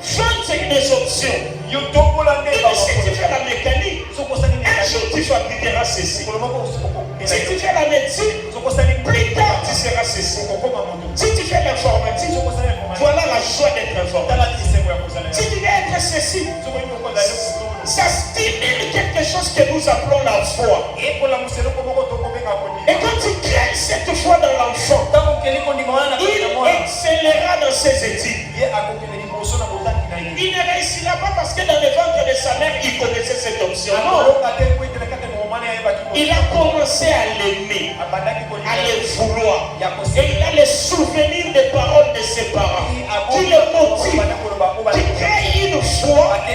Faites des options. Et si tu fais la mécanique, un jour tu fabriqueras ceci. Si tu fais la médecine, plus tard tu seras ceci. Si tu fais l'informatique, voilà la joie d'être informatique. Si tu veux être ceci, ça stimule quelque chose que nous appelons la foi. Et quand tu crées cette foi dans l'enfant, il excellera dans ses études. Il ne réussira pas parce que dans le ventre de sa mère, il connaissait cette option. Non. il a commencé à l'aimer, à le vouloir. Et il a les souvenirs des paroles de ses parents qui le motivent, qui créent une foi que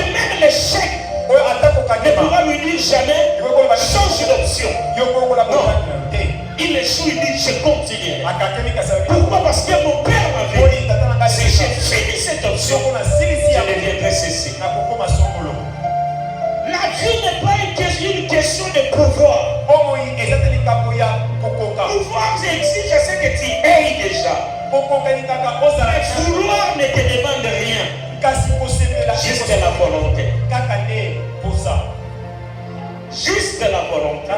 même l'échec ne pourra lui dire jamais change d'option. Non. Il échoue, il dit je continue. Pourquoi? Parce que mon père m'avait dit si j'ai fini cette option, je deviendrai ceci. La vie n'est pas une question de pouvoir. Pouvoir exige ce que tu aies déjà. Mais vouloir ne te demande rien. Juste la volonté. Juste la volonté.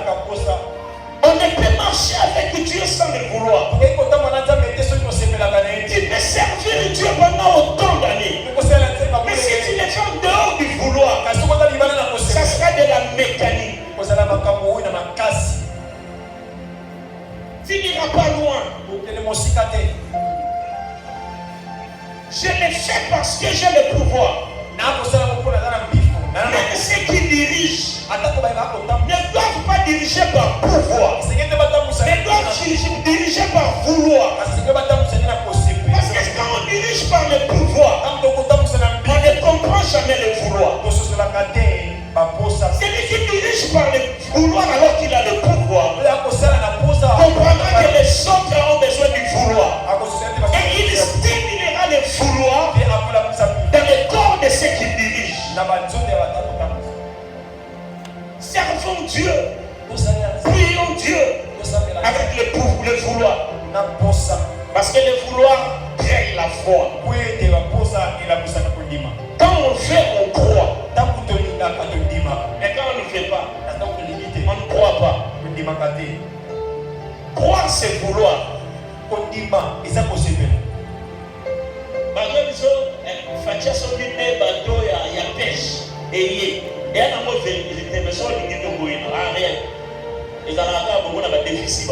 On ne peut marcher avec Dieu sans le vouloir. Tu peux servir Dieu pendant autant d'années. Mais si tu le fais en dehors du vouloir, ça sera de la mécanique. Tu n'iras pas loin. Je le fais parce que j'ai le pouvoir. Mais ceux qui dirigent ne doivent pas diriger par pouvoir, mais doivent diriger par vouloir. Parce que quand on dirige par le pouvoir, on ne comprend jamais le vouloir. Celui qui dirige par le vouloir alors qu'il a le pouvoir comprendra que les autres ont besoin du vouloir. Et il stimulera le vouloir dans le corps de ceux qui dirigent. Servons Dieu, prions Dieu avec le vouloir. Parce que le vouloir crée la foi. Quand on fait, on croit. Mais quand on ne fait pas, on ne croit pas. Croire, c'est vouloir. Fatia s'occuper bateau ya pêche et y a un mot de maison qui est au rien et ça n'a pas beaucoup de déficit.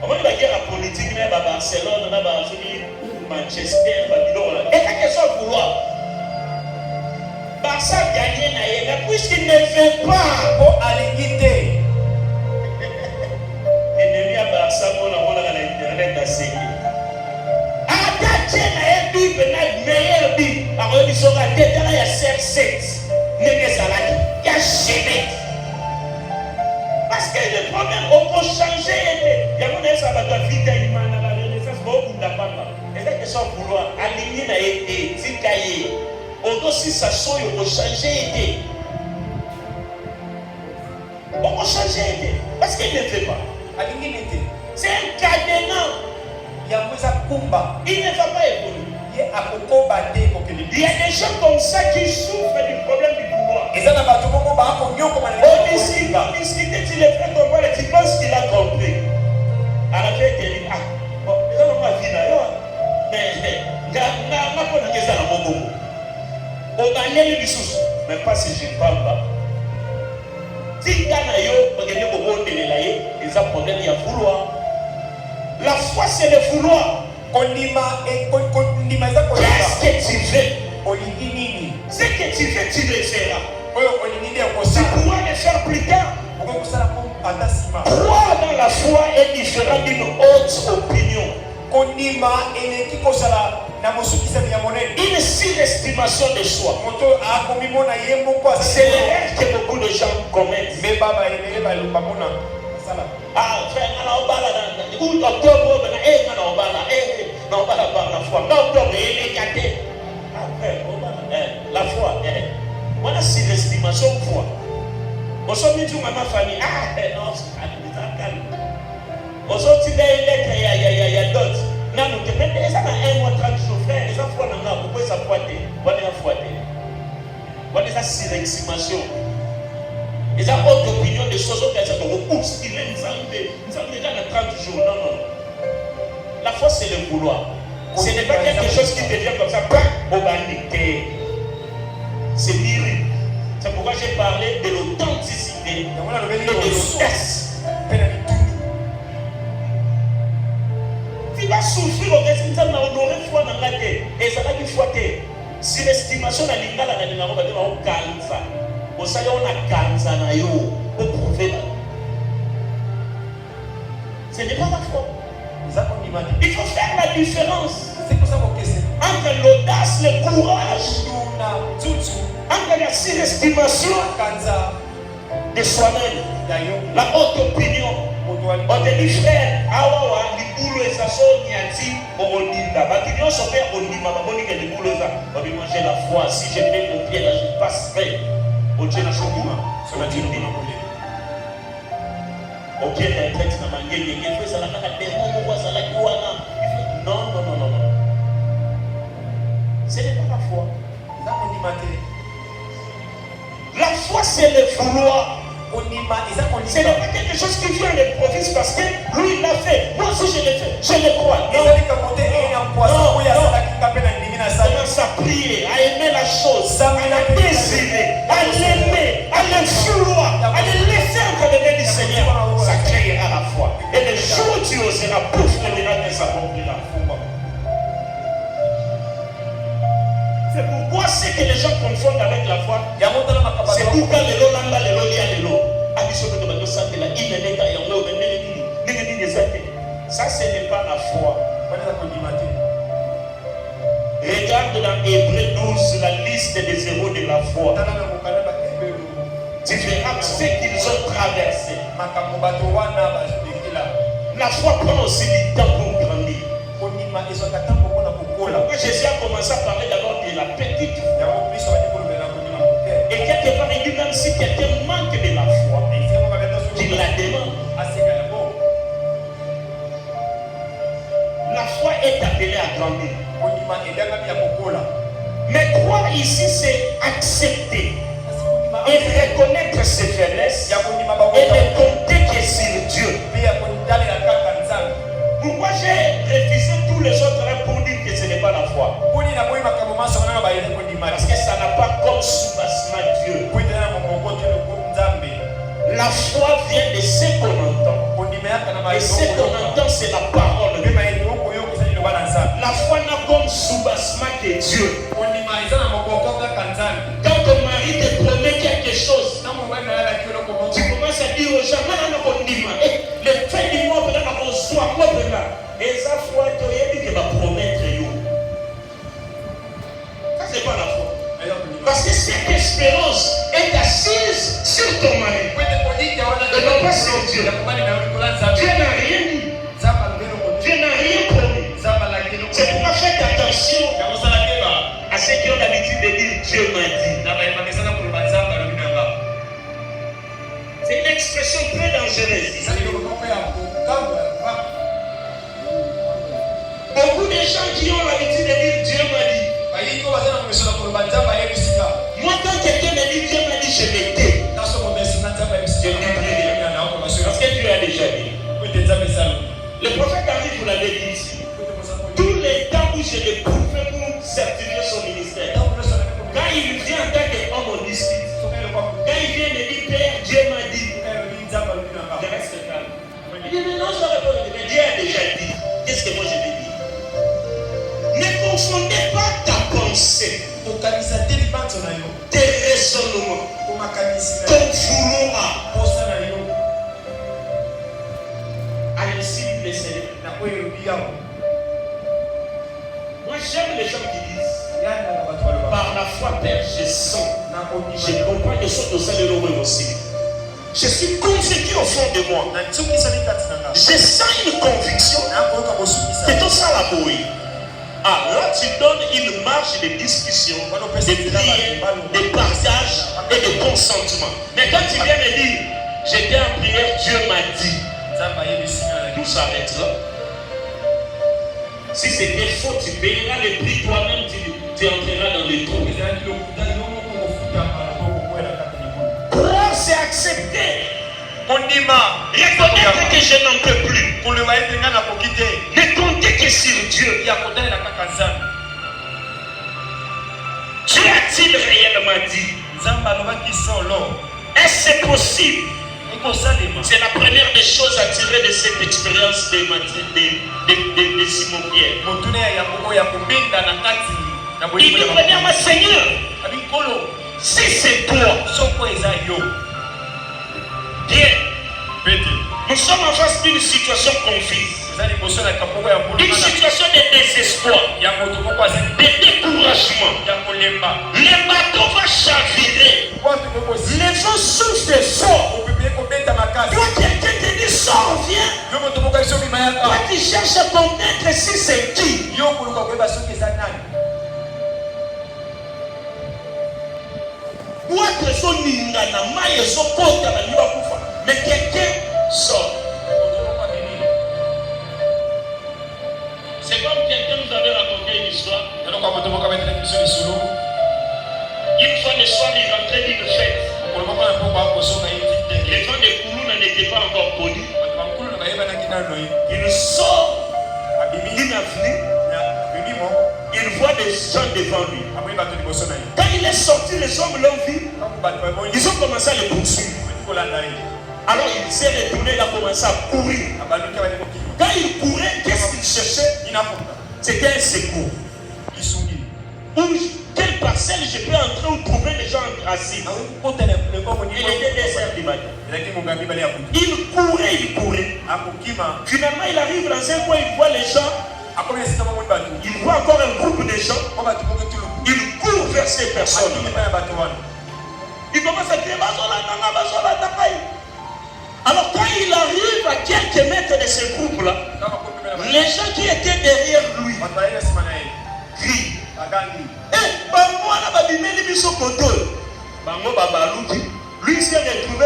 On va la guerre politique mais à Barcelone, on a Manchester, Babylone. Et la question de vouloir. Barça gagne mais puisqu'il ne fait pas pour aller quitter. Ennemi à Barça pour la internet à séquer. Meilleur but, alors il sera dedans, il y a CR7, il y a Génet. Parce que le problème, on peut changer. Il y a un ça va vite à l'image, la renaissance, beaucoup de la part. Et c'est que ça vouloir aligner na été, tikaye. On doit aussi s'assurer, on peut changer. On peut changer. Parce qu'il ne fait pas. C'est un cadenas. Il ne va pas évoluer. Il y a des gens comme ça qui souffrent du problème du pouvoir. On discute, tu les fais comprendre, tu penses qu'il a compris. À la fin, il dit, ah, bon, ça n'a pas vie d'ailleurs. Mais, on a gagné les sous, mais pas si je ne parle pas. Si Ganayo, on a gagné beaucoup de délai, ils ont problème, il y a vouloir. La foi, c'est le vouloir. Qu'est-ce que tu veux? Ce que tu veux, tu le feras. Tu pourras le faire plus tard. Croire dans la foi est différent d'une haute opinion. Une surestimation de soi. C'est l'erreur que beaucoup de gens commettent. Ah, frère, on va là, octobre, on va par la foi. Octobre, il est gâté. La foi, on a si l'estimation de foi. On s'en met tout ma famille. Ah, non, c'est calme. On s'en dit, il y a d'autres. Non, nous te mettons ça dans un mois 30 jours, frère. Les enfants, pourquoi ça foité? On est foité. On est ça si l'estimation. Ils ont autre opinion des choses auxquelles ça doit repousser. Nous sommes déjà dans 30 jours. Non, non. La foi, c'est le vouloir. Ce n'est pas quelque chose qui devient comme ça. Au bandit. C'est miri. C'est pourquoi j'ai parlé de l'authenticité et de l'audace. Tu vas souffrir au reste, tu vas honorer foi dans la tête. Et ça va lui fouetter. Si l'estimation de l'ingala, on va dire, on calme ça. On a kanza na yo, peut prouver là. Ce n'est pas la foi. Il faut faire la différence entre l'audace, le courage, entre la surestimation de soi-même, la haute opinion. On te dit frère, awawa, libulu eza so nyati, orodinda. Batinyo sope ondima, baboni que libulu eza. On dit moi j'ai la foi, si je mets mon pied là, je passerai. Au Dieu n'a changement. Sur la Dieu n'a ok, les textes n'a pas gagné. Il faut ça la démon, on voit ça la guana. Non. Ce n'est pas la foi. La foi, c'est le vouloir. Ce n'est pas quelque chose qui vient des provinces parce que lui il l'a fait. Moi aussi je l'ai fait. Je le crois. Non. Commence à prier, à aimer la chose, à la désirer, à l'aimer, à le vouloir, à le laisser entre les mains du Seigneur. Ça créera la foi. Et le jour où tu oseras, pouf, le miracle s'accomplira. C'est pourquoi ce que les gens confondent avec la foi, c'est pourquoi les lots lamba, les lots lia, les lots. Ça, ce n'est pas la foi. Regarde dans Hébreu 12 la liste des héros de la foi. Tu verras ce qu'ils ont traversé. La foi prend aussi du temps pour grandir. Pourquoi Jésus a commencé à parler d'abord de la petite foi. Et quelque part, il dit même si quelqu'un manque de la foi, qu'il la demande. La foi est appelée à grandir. Mais croire ici, c'est accepter et reconnaître ses faiblesses et ne compter que sur Dieu. Pourquoi j'ai refusé tous les autres pour dire que ce n'est pas la foi? Parce que ça n'a pas comme soubassement Dieu. La foi vient de ce qu'on entend. Et ce qu'on entend, c'est la parole. La foi n'a comme soubassement que Dieu. Quand ton mari te promet quelque chose, tu commences à dire aux gens, le fait du mot, et ça foi, tu va promettre. Ça, c'est pas la foi. Parce que cette espérance est assise sur ton mari. Et non pas sur Dieu. Dieu n'a rien dit. Dieu n'a rien promis. C'est pourquoi faites attention à ceux qui ont l'habitude de dire Dieu m'a dit. C'est une expression très dangereuse. Beaucoup de gens qui ont l'habitude de dire Dieu m'a dit. Moi, quand quelqu'un me dit Dieu m'a dit, je me tais. Parce que Dieu a déjà dit. Le prophète David vous l'avez dit ici. Tous les temps où je le pouvais pour certifier son ministère, quand il vient en tant qu'homme, on discute. Quand il vient me dire Père, Dieu m'a dit, je reste calme. Il dit mais non, je réponds, mais Dieu a déjà dit. Qu'est-ce que moi je vais dire? Ne confondez pas ta pensée, tes raisonnements, ton vouloir à ainsi le Seigneur. Moi j'aime les gens qui disent par la foi Père je sens, je comprends que ce que de l'homme aussi. Je suis convaincu au fond de moi. Je sens une conviction que tout ça la bouille. Ah, là tu donnes une marge de discussion, de prière, de partage et de consentement. Mais quand tu viens me dire, j'étais en prière, Dieu m'a dit, tout s'arrête là. Si c'était faux, tu payeras le prix toi-même, tu entreras dans les trous. Croire, c'est accepter. Reconnaître que je n'en peux plus. Ne compter que sur Dieu. Dieu a-t-il réellement dit? Est-ce que c'est possible? C'est la première des choses à tirer de cette expérience de Simon Pierre. Il dit premièrement, Seigneur, si c'est toi, Pierre, nous sommes en face d'une situation confuse. Une situation de désespoir, de découragement. Les bateaux vont chavirer. Les vents soufflent fort. Toi, quelqu'un te dit, sors, viens. Toi, tu cherches à connaître si c'est qui. Mais quelqu'un sort. C'est comme quelqu'un nous avait raconté une histoire. Une fois le soir, il rentrait d'une fête. Les gens de Koulouna n'étaient pas encore connus. Il sort d'une avenue. Il voit des gens devant lui. Quand il est sorti, les hommes l'ont vu. Ils ont commencé à le poursuivre. Alors il s'est retourné, il a commencé à courir. Quand il courait, qu'est-ce qu'il cherchait? C'était un secours. Quelle parcelle je peux entrer ou trouver les gens assis? Il était 2 heures du matin. Il courait. Finalement, il arrive dans un coin, il voit les gens. Il voit encore un groupe de gens. Il court vers ces personnes. Il commence à dire, alors quand il arrive à quelques mètres de ce groupe-là, les gens qui étaient derrière lui crient. Lui s'est retrouvé,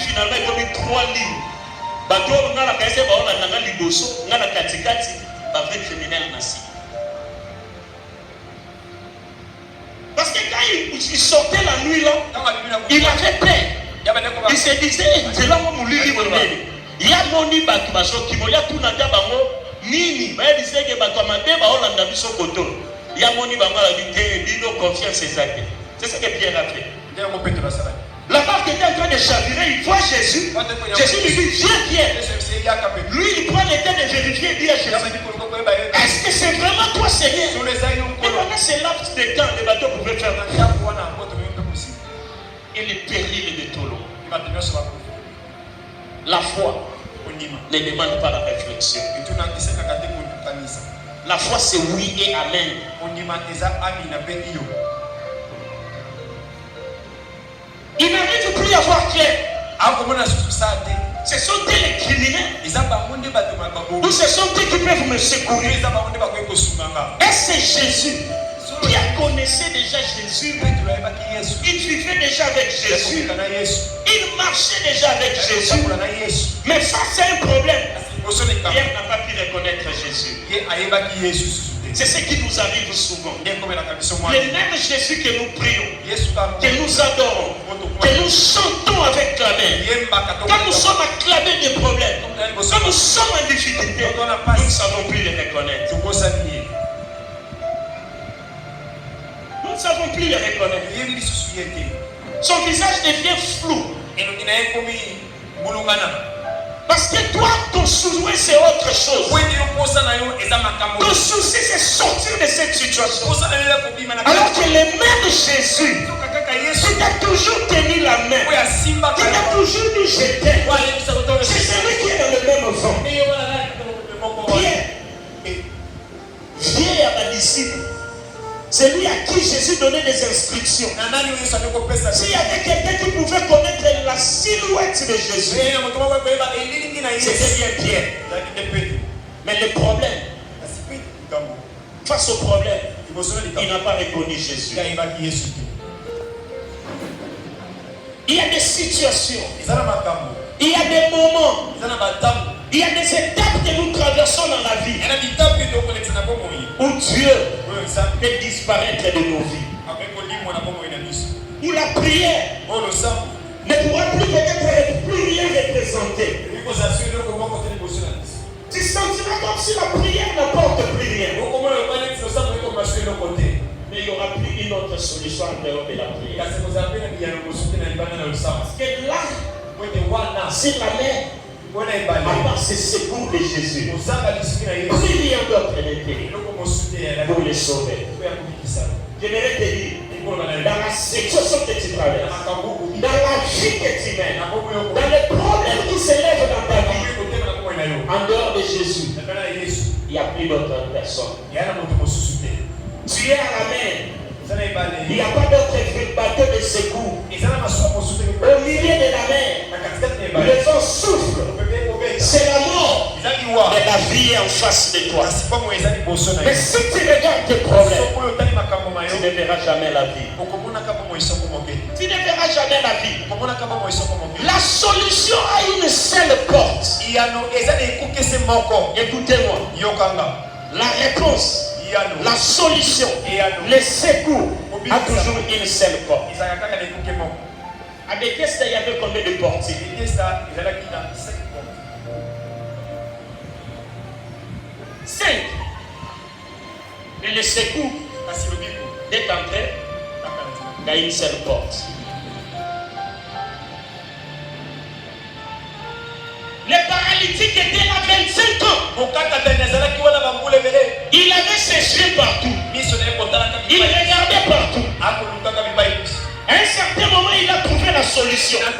finalement il a mis 3 lignes. Parce que quand il sortait la nuit là, il avait peur. Il se disait, c'est là où il y a mon ibatu baso qui moya tout na bango nini ba disait que bato mabe ba olanda biso koto. Il y a mon ibanga la dit dino confiance exacte. C'est ce que Pierre a fait. La barque était en train de chavirer, il voit Jésus. Jésus lui dit, viens Pierre. Lui il prend le temps de vérifier et dit à Jésus, est-ce que c'est vraiment toi Seigneur? Et pendant ce laps de temps, les bateaux pouvaient faire et les périls de tout l'eau. La foi ne demande pas la réflexion. La foi c'est oui et amen. Il n'arrive plus à voir clair. Ce sont les criminels. Ou ce sont eux qui peuvent me secourir. Et c'est Jésus. Pierre connaissait déjà Jésus. Il vivait déjà avec Jésus. Il marchait déjà avec Jésus. Mais ça c'est un problème. Pierre n'a pas pu reconnaître Jésus. C'est ce qui nous arrive souvent. Le même Jésus que nous prions, que nous adorons, que nous chantons avec clameur. Quand nous sommes acclamés des problèmes, quand nous sommes en difficulté, nous ne savons plus les reconnaître. Nous ne savons plus les reconnaître. Son visage devient flou. Parce que toi, ton souhait c'est autre chose. Ton souci c'est sortir de cette situation. Alors que le même Jésus qui t'a toujours tenu la main, qui t'a toujours dit je t'aime, c'est celui qui est dans le même vent. Pierre, viens à ma disciple. C'est lui à qui Jésus donnait des instructions. S'il y avait quelqu'un qui pouvait connaître la silhouette de Jésus, c'était bien Pierre. Mais le problème, face au problème, il n'a pas reconnu Jésus. Il y a des situations, il y a des moments, il y a des étapes que nous traversons dans la vie où Dieu peut disparaître de nos vies. Où la prière ne pourra plus peut-être plus rien représenter. Tu sentiras comme si la prière n'apporte plus rien. Mais il n'y aura plus une autre solution en dehors de la prière. Parce que là, c'est la mer. À part ce secours de Jésus, plus rien d'autre n'était pour les sauver. J'aimerais te dire, dans la situation que tu traverses, dans la vie que tu mènes, dans les problèmes qui s'élèvent dans ta vie, en dehors de Jésus, il n'y a plus d'autres personnes. Tu es à la mer, il n'y a pas d'autre bateau de secours. Au milieu de la mer, le vent souffle, c'est la mort. Mais la vie est en face de toi. Mais si tu regardes tes problèmes, tu ne verras jamais la vie. Tu ne verras jamais la vie. La solution a une seule porte. Écoutez-moi. La réponse, la solution, le secours a toujours une seule porte. À Bethesda, il y avait combien de portes? 5. Et le secours est entré dans une seule porte. Le paralytique était là 25 ans. Il avait ses yeux partout. Il regardait partout. À un certain moment, il a trouvé la solution.